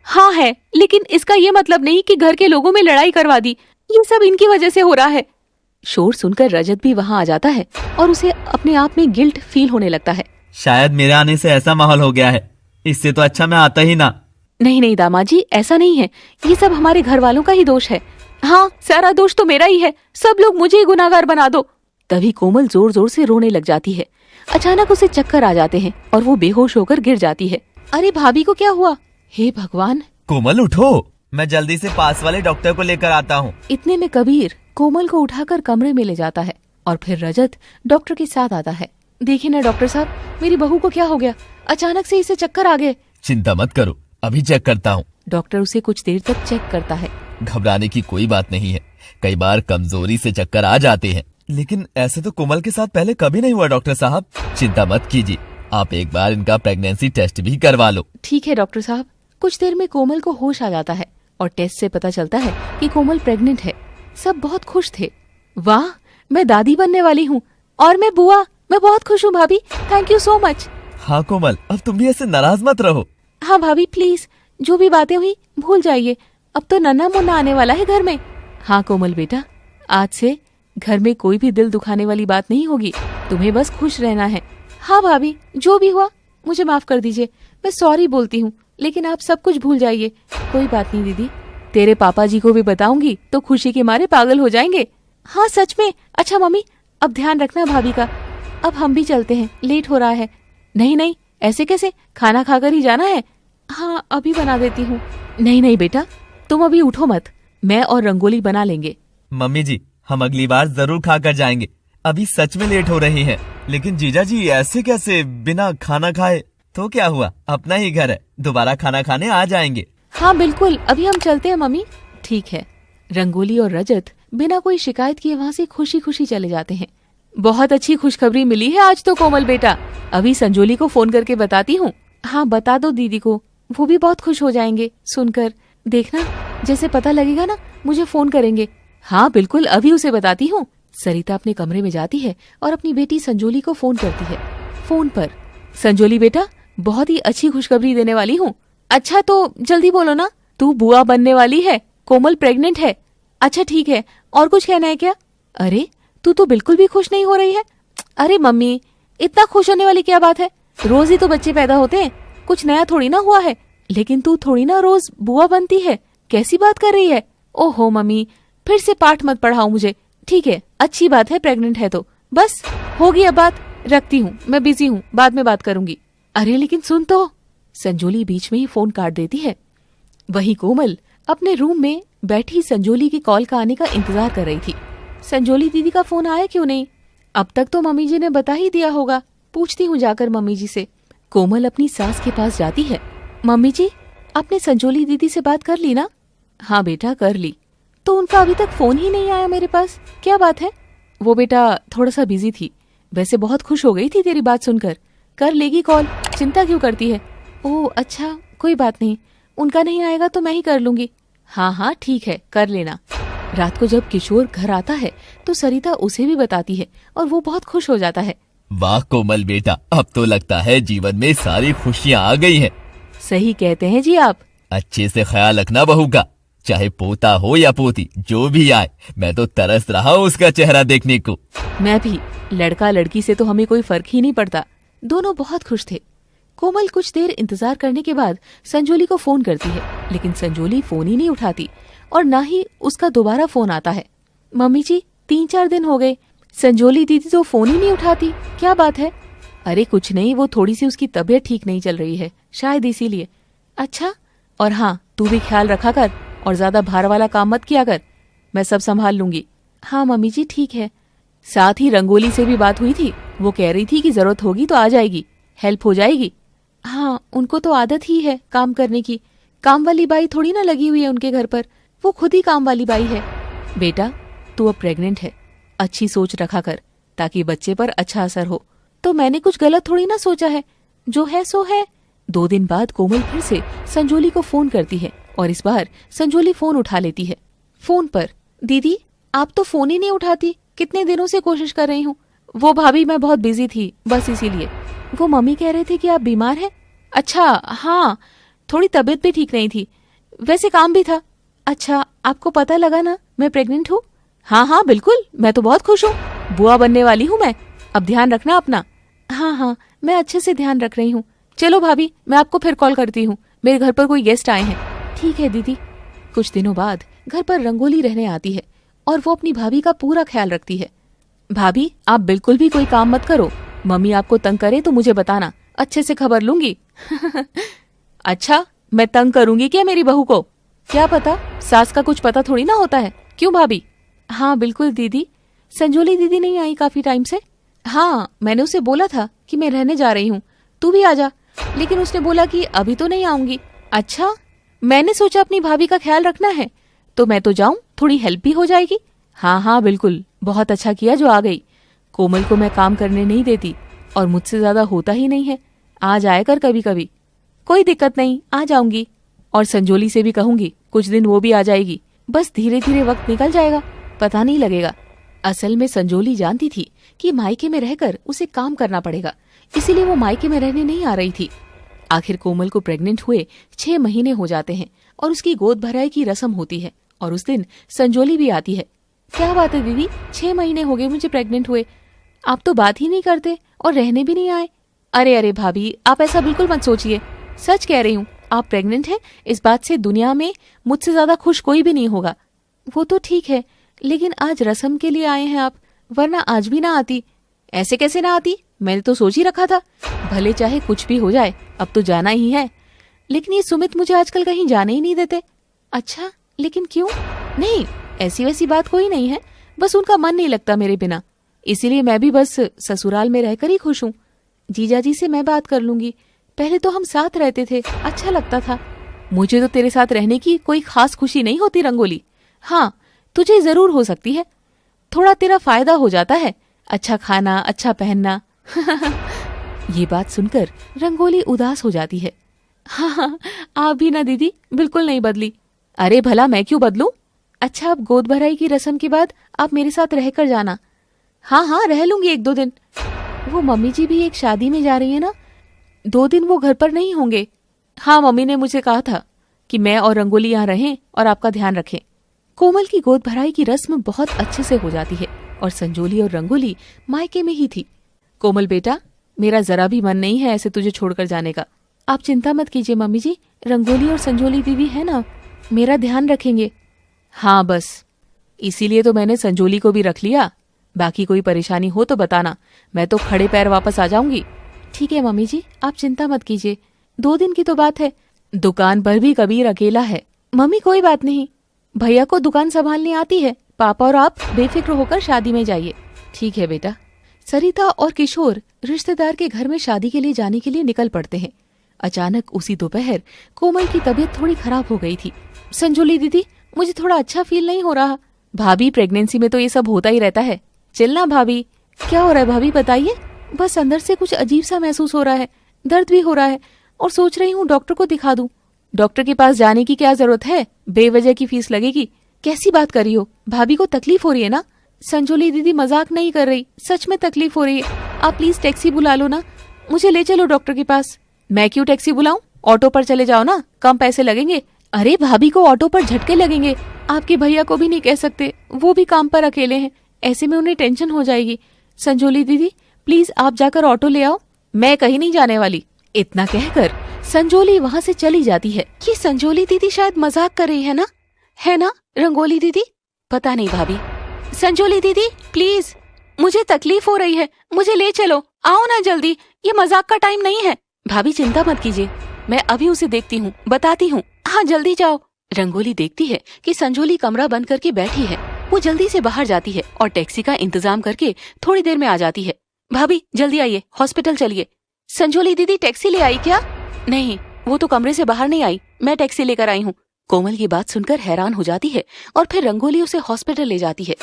हाँ है, लेकिन इसका ये मतलब नहीं कि घर के लोगों में लड़ाई करवा दी, ये सब इनकी वजह से हो रहा है। शोर सुनकर रजत भी वहाँ आ जाता है और उसे अपने आप में गिल्ट फील होने लगता है। शायद मेरे आने से ऐसा माहौल हो गया है, इससे तो अच्छा मैं आता ही ना। नहीं नहीं दामाद जी, ऐसा नहीं है, ये सब हमारे घर वालों का ही दोष है। हाँ, सारा दोष तो मेरा ही है, सब लोग मुझे ही गुनाहगार बना दो। तभी कोमल जोर जोर से रोने लग जाती है। अचानक उसे चक्कर आ जाते हैं और वो बेहोश होकर गिर जाती है। अरे भाभी को क्या हुआ? हे भगवान! कोमल उठो, मैं जल्दी से पास वाले डॉक्टर को लेकर आता हूँ। इतने में कबीर कोमल को उठाकर कमरे में ले जाता है और फिर रजत डॉक्टर के साथ आता है। देखिए ना डॉक्टर साहब, मेरी बहू को क्या हो गया? अचानक से इसे चक्कर आ गए। चिंता मत करो, अभी चेक करता हूँ। डॉक्टर उसे कुछ देर तक चेक करता है। घबराने की कोई बात नहीं है, कई बार कमजोरी से चक्कर आ जाते हैं, लेकिन ऐसे तो कोमल के साथ पहले कभी नहीं हुआ डॉक्टर साहब। चिंता मत कीजिए, आप एक बार इनका प्रेगनेंसी टेस्ट भी करवा लो। ठीक है डॉक्टर साहब। कुछ देर में कोमल को होश आ जाता है और टेस्ट से पता चलता है कि कोमल प्रेग्नेंट है। सब बहुत खुश थे। वाह, मैं दादी बनने वाली हूँ और मैं बुआ। मैं बहुत खुश हूँ भाभी, थैंक यू सो मच। हाँ कोमल, अब तुम भी ऐसे नाराज मत रहो। हाँ भाभी प्लीज, जो भी बातें हुई भूल जाइए, अब तो नन्ना मुन्ना आने वाला है घर में। हाँ कोमल बेटा, आज से घर में कोई भी दिल दुखाने वाली बात नहीं होगी, तुम्हें बस खुश रहना है। हाँ भाभी, जो भी हुआ मुझे माफ कर दीजिए, मैं सॉरी बोलती हूँ, लेकिन आप सब कुछ भूल जाइए। कोई बात नहीं दीदी, तेरे पापा जी को भी बताऊंगी तो खुशी के मारे पागल हो जाएंगे। हाँ सच में। अच्छा मम्मी, अब ध्यान रखना भाभी का। अब हम भी चलते हैं, लेट हो रहा है। नहीं नहीं, ऐसे कैसे, खाना खाकर ही जाना है। हाँ अभी बना देती हूँ। नहीं नहीं बेटा, तुम अभी उठो मत, मैं और रंगोली बना लेंगे। मम्मी जी, हम अगली बार जरूर खा कर जाएंगे, अभी सच में लेट हो रही हैं। लेकिन जीजा जी ऐसे कैसे, बिना खाना खाए? तो क्या हुआ, अपना ही घर है, दोबारा खाना खाने आ जाएंगे। हाँ बिल्कुल, अभी हम चलते हैं मम्मी। ठीक है। रंगोली और रजत बिना कोई शिकायत किए वहाँ से खुशी खुशी चले जाते हैं। बहुत अच्छी खुशखबरी मिली है आज तो कोमल बेटा, अभी संजोली को फोन करके बताती हूँ। हाँ बता दो दीदी को, वो भी बहुत खुश हो जाएंगे सुनकर। देखना, जैसे पता लगेगा ना मुझे फोन करेंगे। हाँ बिल्कुल, अभी उसे बताती हूँ। सरिता अपने कमरे में जाती है और अपनी बेटी संजोली को फोन करती है। फोन पर, संजोली बेटा, बहुत ही अच्छी खुशखबरी देने वाली हूँ। अच्छा तो जल्दी बोलो ना, तू बुआ बनने वाली है, कोमल प्रेग्नेंट है। अच्छा ठीक है, और कुछ कहना है क्या? अरे तू तो बिल्कुल भी खुश नहीं हो रही है। अरे मम्मी, इतना खुश होने वाली क्या बात है, रोज ही तो बच्चे पैदा होते हैं, कुछ नया थोड़ी ना हुआ है। लेकिन तू थोड़ी ना रोज बुआ बनती है, कैसी बात कर रही है? ओहो मम्मी, फिर से पाठ मत पढ़ाओ मुझे। ठीक है, अच्छी बात है, प्रेग्नेंट है तो बस होगी अब बात, रखती हूँ, मैं बिजी हूँ, बाद में बात करूंगी। अरे लेकिन सुन तो, संजोली बीच में ही फोन काट देती है। वही कोमल अपने रूम में बैठी संजोली की कॉल का आने का इंतजार कर रही थी। संजोली दीदी का फोन आया क्यों नहीं? अब तक तो मम्मी जी ने बता ही दिया होगा, पूछती हूँ जाकर मम्मी जी से। कोमल अपनी सास के पास जाती है। मम्मी जी, आपने संजोली दीदी से बात कर ली ना? हाँ बेटा कर ली। तो उनका अभी तक फोन ही नहीं आया मेरे पास, क्या बात है? वो बेटा थोड़ा सा बिजी थी, वैसे बहुत खुश हो गई थी तेरी बात सुनकर, कर लेगी कॉल, चिंता क्यों करती है? ओह अच्छा, कोई बात नहीं, उनका नहीं आएगा तो मैं ही कर लूंगी। हाँ हाँ ठीक है, कर लेना। रात को जब किशोर घर आता है तो सरिता उसे भी बताती है और वो बहुत खुश हो जाता है। वाह कोमल बेटा, अब तो लगता है जीवन में सारी खुशियाँ आ गई हैं। सही कहते हैं जी आप। अच्छे से ख्याल रखना बहू का, चाहे पोता हो या पोती, जो भी आए, मैं तो तरस रहा हूँ उसका चेहरा देखने को। मैं भी, लड़का लड़की से तो हमें कोई फर्क ही नहीं पड़ता, दोनों बहुत खुश थे। कोमल कुछ देर इंतजार करने के बाद संजोली को फोन करती है, लेकिन संजोली फोन ही नहीं उठाती और ना ही उसका दोबारा फोन आता है। मम्मी जी 3-4 दिन हो गए, संजोली दीदी तो फोन ही नहीं उठाती, क्या बात है? अरे कुछ नहीं, वो थोड़ी सी उसकी तबीयत ठीक नहीं चल रही है, शायद इसीलिए। अच्छा, और हाँ तू भी ख्याल रखा कर और ज्यादा भार वाला काम मत किया कर, मैं सब संभाल लूंगी। हाँ मम्मी जी ठीक है। साथ ही रंगोली से भी बात हुई थी, वो कह रही थी कि जरूरत होगी तो आ जाएगी, हेल्प हो जाएगी। हाँ उनको तो आदत ही है काम करने की, काम वाली बाई थोड़ी ना लगी हुई है उनके घर पर, वो खुद ही काम वाली बाई है। बेटा तू अब प्रेग्नेंट है, अच्छी सोच रखा कर ताकि बच्चे पर अच्छा असर हो। तो मैंने कुछ गलत थोड़ी ना सोचा है, जो है सो है। 2 दिन बाद कोमल फिर से संजोली को फोन करती है और इस बार संजोली फोन उठा लेती है। फोन पर, दीदी आप तो फोन ही नहीं उठाती, कितने दिनों से कोशिश कर रही हूँ। वो भाभी मैं बहुत बिजी थी, बस इसीलिए। वो मम्मी कह रहे थे कि आप बीमार हैं। अच्छा हाँ, थोड़ी तबीयत भी ठीक नहीं थी, वैसे काम भी था। अच्छा आपको पता लगा ना मैं प्रेग्नेंट हूँ? हाँ हाँ बिल्कुल, मैं तो बहुत खुश हूँ। बुआ बनने वाली हूँ मैं। अब ध्यान रखना अपना। हाँ हाँ, मैं अच्छे से ध्यान रख रही हूँ। चलो भाभी, मैं आपको फिर कॉल करती हूँ, मेरे घर पर कोई गेस्ट आए हैं। ठीक है दीदी। कुछ दिनों बाद घर पर रंगोली रहने आती है और वो अपनी भाभी का पूरा ख्याल रखती है। भाभी, आप बिल्कुल भी कोई काम मत करो। मम्मी आपको तंग करे तो मुझे बताना, अच्छे से खबर लूंगी। अच्छा, मैं तंग करूंगी क्या मेरी बहू को? क्या पता, सास का कुछ पता थोड़ी ना होता है। क्यों भाभी? हाँ बिल्कुल दीदी। संजोली दीदी नहीं आई काफी टाइम से। हाँ, मैंने उसे बोला था कि मैं रहने जा रही हूँ, तू भी आजा, लेकिन उसने बोला कि अभी तो नहीं आऊंगी। अच्छा, मैंने सोचा अपनी भाभी का ख्याल रखना है तो मैं तो जाऊं, थोड़ी हेल्प भी हो जाएगी। हाँ हाँ बिल्कुल, बहुत अच्छा किया जो आ गई। कोमल को मैं काम करने नहीं देती और मुझसे ज्यादा होता ही नहीं है। आ जाया कर कभी कभी। कोई दिक्कत नहीं, आ जाऊंगी। और संजोली से भी कहूंगी, कुछ दिन वो भी आ जाएगी। बस धीरे धीरे वक्त निकल जाएगा, पता नहीं लगेगा। असल में संजोली जानती थी कि मायके में रहकर उसे काम करना पड़ेगा, इसीलिए वो मायके में रहने नहीं आ रही थी। आखिर कोमल को प्रेग्नेंट हुए 6 महीने हो जाते हैं और उसकी गोद भराई की रस्म होती है और उस दिन संजोली भी आती है। क्या बात है दीदी, 6 महीने हो गए मुझे प्रेग्नेंट हुए, आप तो बात ही नहीं करते और रहने भी नहीं आए। अरे अरे भाभी, आप ऐसा बिल्कुल मत सोचिए, सच कह रही हूँ। आप प्रेग्नेंट हैं, इस बात से दुनिया में मुझसे ज्यादा खुश कोई भी नहीं होगा। वो तो ठीक है, लेकिन आज रस्म के लिए आए हैं आप, वरना आज भी ना आती। ऐसे कैसे ना आती, मैंने तो सोच ही रखा था। भले चाहे कुछ भी हो जाए, अब तो जाना ही है। लेकिन ये सुमित मुझे आजकल कहीं जाने ही नहीं देते। अच्छा, लेकिन क्यों? नहीं, ऐसी वैसी बात कोई नहीं है, बस उनका मन नहीं लगता मेरे बिना, इसीलिए मैं भी बस ससुराल में रहकर ही खुश हूँ। जीजाजी से मैं बात कर लूंगी, पहले तो हम साथ रहते थे, अच्छा लगता था। मुझे तो तेरे साथ रहने की कोई खास खुशी नहीं होती रंगोली। हाँ, तुझे जरूर हो सकती है, थोड़ा तेरा फायदा हो जाता है, अच्छा खाना, अच्छा पहनना। ये बात सुनकर रंगोली उदास हो जाती है। हाँ, आप भी ना दीदी, बिल्कुल नहीं बदली। अरे भला मैं क्यों बदलूं? अच्छा, अब गोद भराई की रस्म के बाद आप मेरे साथ रहकर जाना। हाँ हाँ, रह लूंगी 1-2 दिन। वो मम्मी जी भी एक शादी में जा रही है ना, 2 दिन वो घर पर नहीं होंगे। हाँ, मम्मी ने मुझे कहा था कि मैं और रंगोली यहाँ रहें और आपका ध्यान रखें। कोमल की गोद भराई की रस्म बहुत अच्छे से हो जाती है और संजोली और रंगोली मायके में ही थी। कोमल बेटा, मेरा जरा भी मन नहीं है ऐसे तुझे छोड़कर जाने का। आप चिंता मत कीजिए मम्मी जी, रंगोली और संजोली दीदी है ना, मेरा ध्यान रखेंगे। हाँ बस, इसीलिए तो मैंने संजोली को भी रख लिया। बाकी कोई परेशानी हो तो बताना, मैं तो खड़े पैर वापस आ जाऊंगी। ठीक है मम्मी जी, आप चिंता मत कीजिए, 2 दिन की तो बात है। दुकान पर भी कबीर अकेला है। मम्मी कोई बात नहीं, भैया को दुकान संभालनी आती है, पापा और आप बेफिक्र होकर शादी में जाइए। ठीक है बेटा। सरिता और किशोर रिश्तेदार के घर में शादी के लिए जाने के लिए निकल पड़ते हैं। अचानक उसी दोपहर कोमल की तबीयत थोड़ी खराब हो गई थी। संजोली दीदी, मुझे थोड़ा अच्छा फील नहीं हो रहा। भाभी, प्रेगनेंसी में तो ये सब होता ही रहता है। चलना भाभी। क्या हो रहा है भाभी, बताइए। बस अंदर से कुछ अजीब सा महसूस हो रहा है, दर्द भी हो रहा है और सोच रही हूँ डॉक्टर को दिखा दूं। डॉक्टर के पास जाने की क्या जरूरत है, बेवजह की फीस लगेगी। कैसी बात कर रही हो, भाभी को तकलीफ हो रही है ना? संजोली दीदी मजाक नहीं कर रही, सच में तकलीफ हो रही है। आप प्लीज टैक्सी बुला लो ना, मुझे ले चलो डॉक्टर के पास। मैं क्यों टैक्सी बुलाऊं, ऑटो पर चले जाओ ना, कम पैसे लगेंगे। अरे भाभी को ऑटो पर झटके लगेंगे, आपके भैया को भी नहीं कह सकते, वो भी काम पर अकेले हैं, ऐसे में उन्हें टेंशन हो जाएगी। संजोली दीदी प्लीज आप जाकर ऑटो ले आओ, मैं कहीं नहीं जाने वाली। इतना कहकर संजोली वहाँ से चली जाती है। ये संजोली दीदी शायद मजाक कर रही है ना रंगोली दीदी? पता नहीं भाभी। संजोली दीदी प्लीज, मुझे तकलीफ हो रही है, मुझे ले चलो, आओ ना जल्दी, ये मजाक का टाइम नहीं है। भाभी चिंता मत कीजिए, मैं अभी उसे देखती हूँ, बताती हूँ। हाँ जल्दी जाओ। रंगोली देखती है कि संजोली कमरा बंद करके बैठी है। वो जल्दी से बाहर जाती है और टैक्सी का इंतजाम करके थोड़ी देर में आ जाती है। भाभी जल्दी आइए, हॉस्पिटल चलिए। संजोली दीदी टैक्सी ले आई क्या? नहीं, वो तो कमरे से बाहर नहीं आई, मैं टैक्सी लेकर आई हूँ। कोमल की बात सुनकर हैरान हो जाती है और फिर रंगोली उसे हॉस्पिटल ले जाती है।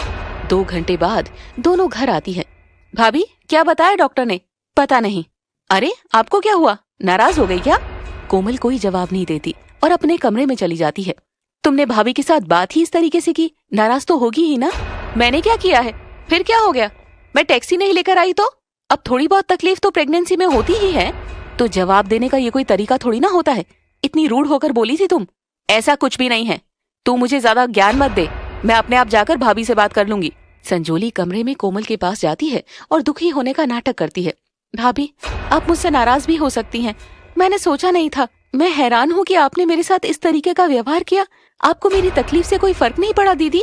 2 घंटे बाद दोनों घर आती है। भाभी क्या बताया डॉक्टर ने? पता नहीं। अरे आपको क्या हुआ, नाराज हो गई क्या? कोमल कोई जवाब नहीं देती और अपने कमरे में चली जाती है। तुमने भाभी के साथ बात ही इस तरीके से की, नाराज तो होगी ही ना। मैंने क्या किया है, फिर क्या हो गया? मैं टैक्सी नहीं लेकर आई तो? अब थोड़ी बहुत तकलीफ तो प्रेगनेंसी में होती ही है, तो जवाब देने का ये कोई तरीका थोड़ी ना होता है। इतनी रूड होकर बोली थी तुम। ऐसा कुछ भी नहीं है, तू मुझे ज्यादा ज्ञान मत दे, मैं अपने आप जाकर भाभी से बात कर लूंगी। संजोली कमरे में कोमल के पास जाती है और दुखी होने का नाटक करती है। भाभी, आप मुझसे नाराज भी हो सकती हैं। मैंने सोचा नहीं था। मैं हैरान हूँ कि आपने मेरे साथ इस तरीके का व्यवहार किया। आपको मेरी तकलीफ से कोई फर्क नहीं पड़ा दीदी,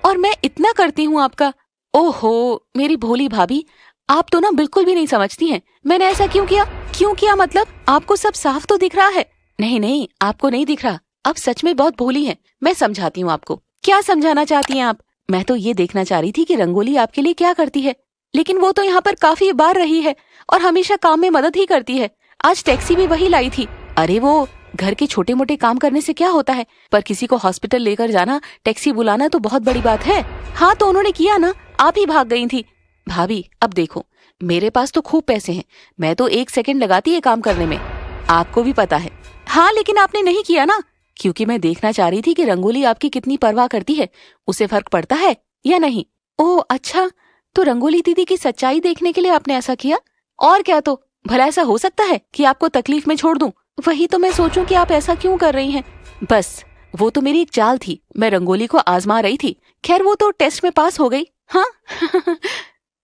और मैं इतना करती हूँ आपका। ओहो मेरी भोली भाभी, आप तो ना बिल्कुल भी नहीं समझती हैं। मैंने ऐसा क्यों किया? क्यों किया मतलब? आपको सब साफ तो दिख रहा है। नहीं नहीं, आपको नहीं दिख रहा। आप सच में बहुत भोली हैं। मैं समझाती हूँ आपको। क्या समझाना चाहती हैं आप? मैं तो ये देखना चाह रही थी कि रंगोली आपके लिए क्या करती है, लेकिन वो तो यहाँ पर काफी बार रही है और हमेशा काम में मदद ही करती है। आज टैक्सी भी वही लाई थी। अरे वो घर के छोटे मोटे काम करने से क्या होता है, पर किसी को हॉस्पिटल लेकर जाना, टैक्सी बुलाना तो बहुत बड़ी बात है। हाँ तो उन्होंने किया ना, आप ही भाग गई थी। भाभी अब देखो, मेरे पास तो खूब पैसे हैं, मैं तो 1 सेकंड लगाती है काम करने में, आपको भी पता है। हाँ लेकिन आपने नहीं किया ना, क्योंकि मैं देखना चाह रही थी कि रंगोली आपकी कितनी परवाह करती है, उसे फर्क पड़ता है या नहीं। ओह अच्छा, तो रंगोली दीदी की सच्चाई देखने के लिए आपने ऐसा किया? और क्या, तो भला ऐसा हो सकता है कि आपको तकलीफ में छोड़ दूं? वही तो मैं सोचूं कि आप ऐसा क्यों कर रही हैं। बस वो तो मेरी एक चाल थी, मैं रंगोली को आजमा रही थी। खैर वो तो टेस्ट में पास हो गई। हाँ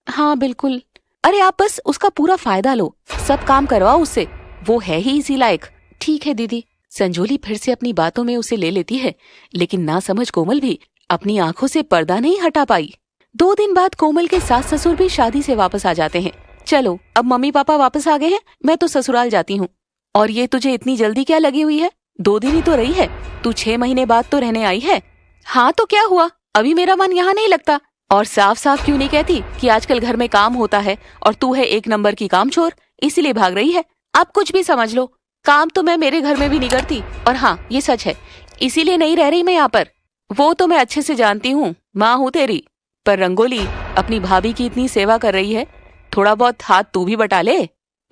हाँ बिल्कुल। अरे आप बस उसका पूरा फायदा लो, सब काम करवाओ उससे, वो है ही इसी लायक। ठीक है दीदी। संजोली फिर से अपनी बातों में उसे ले लेती है, लेकिन ना समझ कोमल भी अपनी आंखों से पर्दा नहीं हटा पाई। 2 दिन बाद कोमल के सास ससुर भी शादी से वापस आ जाते हैं। चलो अब मम्मी पापा वापस आ गए हैं, मैं तो ससुराल जाती हूँ। और ये तुझे इतनी जल्दी क्या लगी हुई है? 2 दिन ही तो रही है, तू 6 महीने बाद तो रहने आई है। हाँ तो क्या हुआ, अभी मेरा मन यहाँ नहीं लगता। और साफ साफ क्यों नहीं कहती कि आजकल घर में काम होता है और तू है 1 नंबर की कामचोर, इसीलिए भाग रही है। आप कुछ भी समझ लो, काम तो मैं मेरे घर में भी नहीं करती। और हाँ ये सच है, इसीलिए नहीं रह रही मैं यहाँ पर। वो तो मैं अच्छे से जानती हूँ, माँ हूँ तेरी। पर रंगोली अपनी भाभी की इतनी सेवा कर रही है, थोड़ा बहुत हाथ तू भी बटा ले।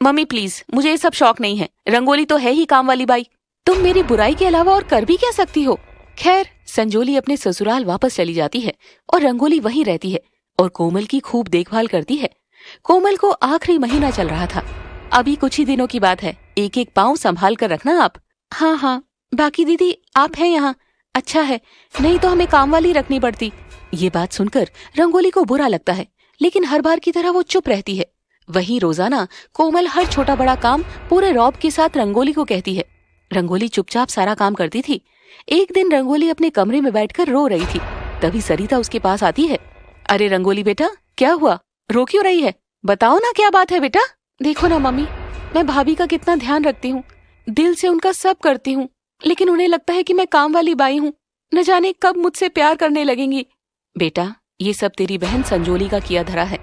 मम्मी प्लीज, मुझे ये सब शौक नहीं है। रंगोली तो है ही काम वाली बाई, तुम मेरी बुराई के अलावा और कर भी क्या सकती हो। खैर संजोली अपने ससुराल वापस चली जाती है और रंगोली वहीं रहती है और कोमल की खूब देखभाल करती है। कोमल को आखिरी महीना चल रहा था, अभी कुछ ही दिनों की बात है। एक एक पाँव संभाल कर रखना आप। हाँ हाँ, बाकी दीदी आप हैं यहाँ, अच्छा है, नहीं तो हमें काम वाली रखनी पड़ती। ये बात सुनकर रंगोली को बुरा लगता है, लेकिन हर बार की तरह वो चुप रहती है। वहीं रोजाना कोमल हर छोटा बड़ा काम पूरे रौब के साथ रंगोली को कहती है। रंगोली चुपचाप सारा काम करती थी। एक दिन रंगोली अपने कमरे में बैठकर रो रही थी, तभी सरिता उसके पास आती है। अरे रंगोली बेटा, क्या हुआ, रो क्यों रही है? बताओ ना क्या बात है बेटा। देखो ना मम्मी, मैं भाभी का कितना ध्यान रखती हूँ, दिल से उनका सब करती हूँ, लेकिन उन्हें लगता है कि मैं काम वाली बाई हूँ, न जाने कब मुझसे प्यार करने लगेंगी। बेटा ये सब तेरी बहन संजोली का किया धरा है।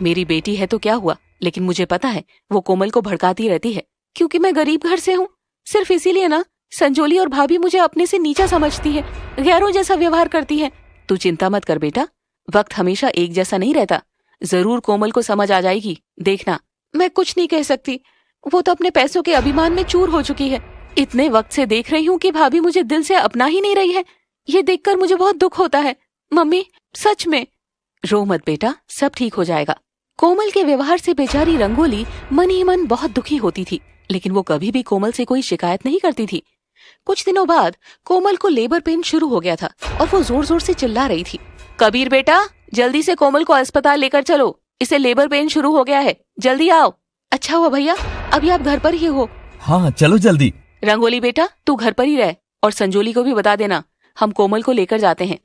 मेरी बेटी है तो क्या हुआ, लेकिन मुझे पता है वो कोमल को भड़काती रहती है, क्योंकि मैं गरीब घर से हूँ। सिर्फ इसीलिए ना संजोली और भाभी मुझे अपने से नीचा समझती है, गैरों जैसा व्यवहार करती है। तू चिंता मत कर बेटा, वक्त हमेशा एक जैसा नहीं रहता, जरूर कोमल को समझ आ जाएगी, देखना। मैं कुछ नहीं कह सकती, वो तो अपने पैसों के अभिमान में चूर हो चुकी है। इतने वक्त से देख रही हूँ कि भाभी मुझे दिल से अपना ही नहीं रही है, ये देखकर मुझे बहुत दुख होता है। मम्मी सच में। रो मत बेटा, सब ठीक हो जाएगा। कोमल के व्यवहार से बेचारी रंगोली मन ही मन बहुत दुखी होती थी, लेकिन वो कभी भी कोमल से कोई शिकायत नहीं करती थी। कुछ दिनों बाद कोमल को लेबर पेन शुरू हो गया था और वो जोर जोर से चिल्ला रही थी। कबीर बेटा, जल्दी से कोमल को अस्पताल लेकर चलो, इसे लेबर पेन शुरू हो गया है, जल्दी आओ। अच्छा हुआ भैया, अभी आप घर पर ही हो। हाँ चलो जल्दी। रंगोली बेटा तू घर पर ही रह, और संजोली को भी बता देना, हम कोमल को लेकर जाते हैं।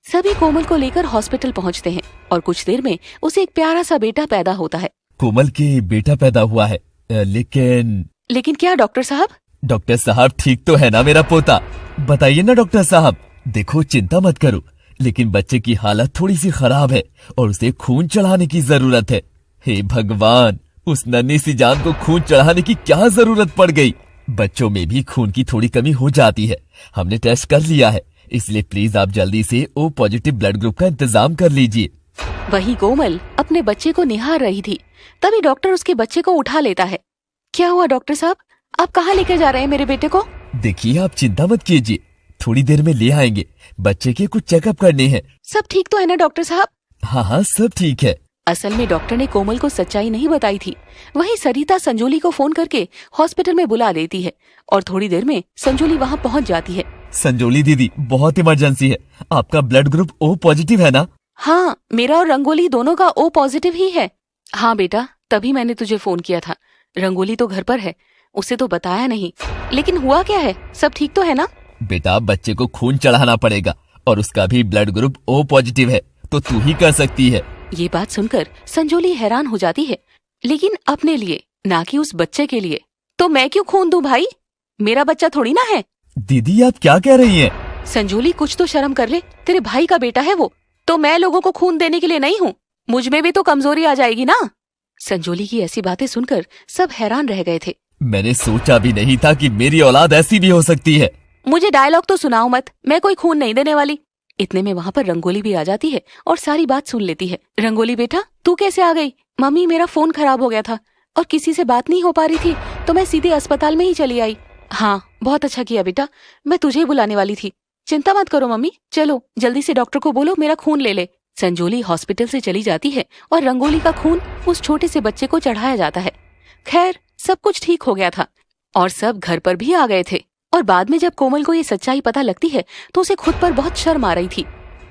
सभी कोमल को लेकर हॉस्पिटल पहुंचते हैं और कुछ देर में उसे एक प्यारा सा बेटा पैदा होता है। कोमल के बेटा पैदा हुआ है, लेकिन क्या डॉक्टर साहब? डॉक्टर साहब ठीक तो है ना मेरा पोता? बताइए ना डॉक्टर साहब। देखो चिंता मत करो, लेकिन बच्चे की हालत थोड़ी सी खराब है और उसे खून चढ़ाने की जरूरत है। हे भगवान, उस नन्ही सी जान को खून चढ़ाने की क्या जरूरत पड़ गई। बच्चों में भी खून की थोड़ी कमी हो जाती है, हमने टेस्ट कर लिया है, इसलिए प्लीज आप जल्दी से O पॉजिटिव ब्लड ग्रुप का इंतजाम कर लीजिए। वही कोमल अपने बच्चे को निहार रही थी, तभी डॉक्टर उसके बच्चे को उठा लेता है। क्या हुआ डॉक्टर साहब, आप कहाँ लेकर जा रहे हैं मेरे बेटे को? देखिए आप चिंता मत कीजिए, थोड़ी देर में ले आएंगे, बच्चे के कुछ चेकअप करने हैं। सब ठीक तो है ना डॉक्टर साहब? हाँ हाँ सब ठीक है। असल में डॉक्टर ने कोमल को सच्चाई नहीं बताई थी। वहीं सरिता संजोली को फोन करके हॉस्पिटल में बुला लेती है और थोड़ी देर में संजोली वहाँ पहुँच जाती है। संजोली दीदी, बहुत इमरजेंसी है। आपका ब्लड ग्रुप O पॉजिटिव है ना? हाँ, मेरा और रंगोली दोनों का O पॉजिटिव ही है। हाँ बेटा, तभी मैंने तुझे फोन किया था। रंगोली तो घर पर है, उसे तो बताया नहीं। लेकिन हुआ क्या है, सब ठीक तो है ना? बेटा, बच्चे को खून चढ़ाना पड़ेगा और उसका भी ब्लड ग्रुप O पॉजिटिव है, तो तू ही कर सकती है। ये बात सुनकर संजोली हैरान हो जाती है, लेकिन अपने लिए, ना कि उस बच्चे के लिए। तो मैं क्यों खून दूं भाई? मेरा बच्चा थोड़ी ना है। दीदी, आप क्या कह रही हैं? संजोली, कुछ तो शर्म कर ले, तेरे भाई का बेटा है वो। तो मैं लोगों को खून देने के लिए नहीं हूँ। मुझ में भी तो कमजोरी आ जाएगी ना। संजोली की ऐसी बातें सुनकर सब हैरान रह गए थे। मैंने सोचा भी नहीं था कि मेरी औलाद ऐसी भी हो सकती है। मुझे डायलॉग तो सुनाओ मत, मैं कोई खून नहीं देने वाली। इतने में वहाँ पर रंगोली भी आ जाती है और सारी बात सुन लेती है। रंगोली बेटा, तू कैसे आ गई? मम्मी, मेरा फोन खराब हो गया था और किसी से बात नहीं हो पा रही थी, तो मैं सीधे अस्पताल में ही चली आई। हाँ, बहुत अच्छा किया बेटा, मैं तुझे ही बुलाने वाली थी। चिंता मत करो मम्मी, चलो जल्दी से डॉक्टर को बोलो मेरा खून ले ले। संजोली हॉस्पिटल से चली जाती है और रंगोली का खून उस छोटे से बच्चे को चढ़ाया जाता है। खैर, सब कुछ ठीक हो गया था और सब घर पर भी आ गए थे। और बाद में जब कोमल को ये सच्चाई पता लगती है तो उसे खुद पर बहुत शर्म आ रही थी।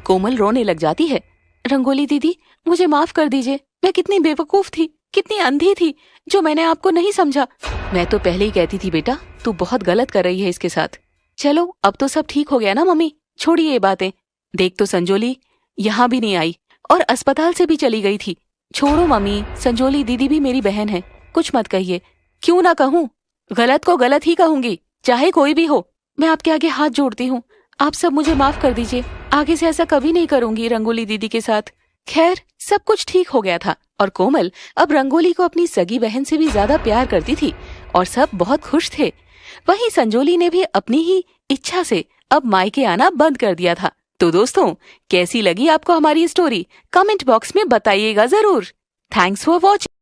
कोमल रोने लग जाती है। रंगोली दीदी, मुझे माफ कर दीजिए, मैं कितनी बेवकूफ थी, कितनी अंधी थी, जो मैंने आपको नहीं समझा। मैं तो पहले ही कहती थी बेटा, तू बहुत गलत कर रही है इसके साथ। चलो, अब तो सब ठीक हो गया ना मम्मी, छोड़िए ये बातें। देख तो संजोली यहाँ भी नहीं आई और अस्पताल से भी चली गई थी। छोड़ो मम्मी, संजोली दीदी भी मेरी बहन है, कुछ मत कहिए। क्यों ना कहूँ, गलत को गलत ही कहूंगी, चाहे कोई भी हो। मैं आपके आगे हाथ जोड़ती हूँ, आप सब मुझे माफ कर दीजिए। आगे से ऐसा कभी नहीं करूंगी रंगोली दीदी के साथ। खैर, सब कुछ ठीक हो गया था और कोमल अब रंगोली को अपनी सगी बहन से भी ज्यादा प्यार करती थी और सब बहुत खुश थे। वहीं संजोली ने भी अपनी ही इच्छा से अब मायके आना बंद कर दिया था। तो दोस्तों, कैसी लगी आपको हमारी स्टोरी? कमेंट बॉक्स में बताइएगा जरूर। Thanks for watching.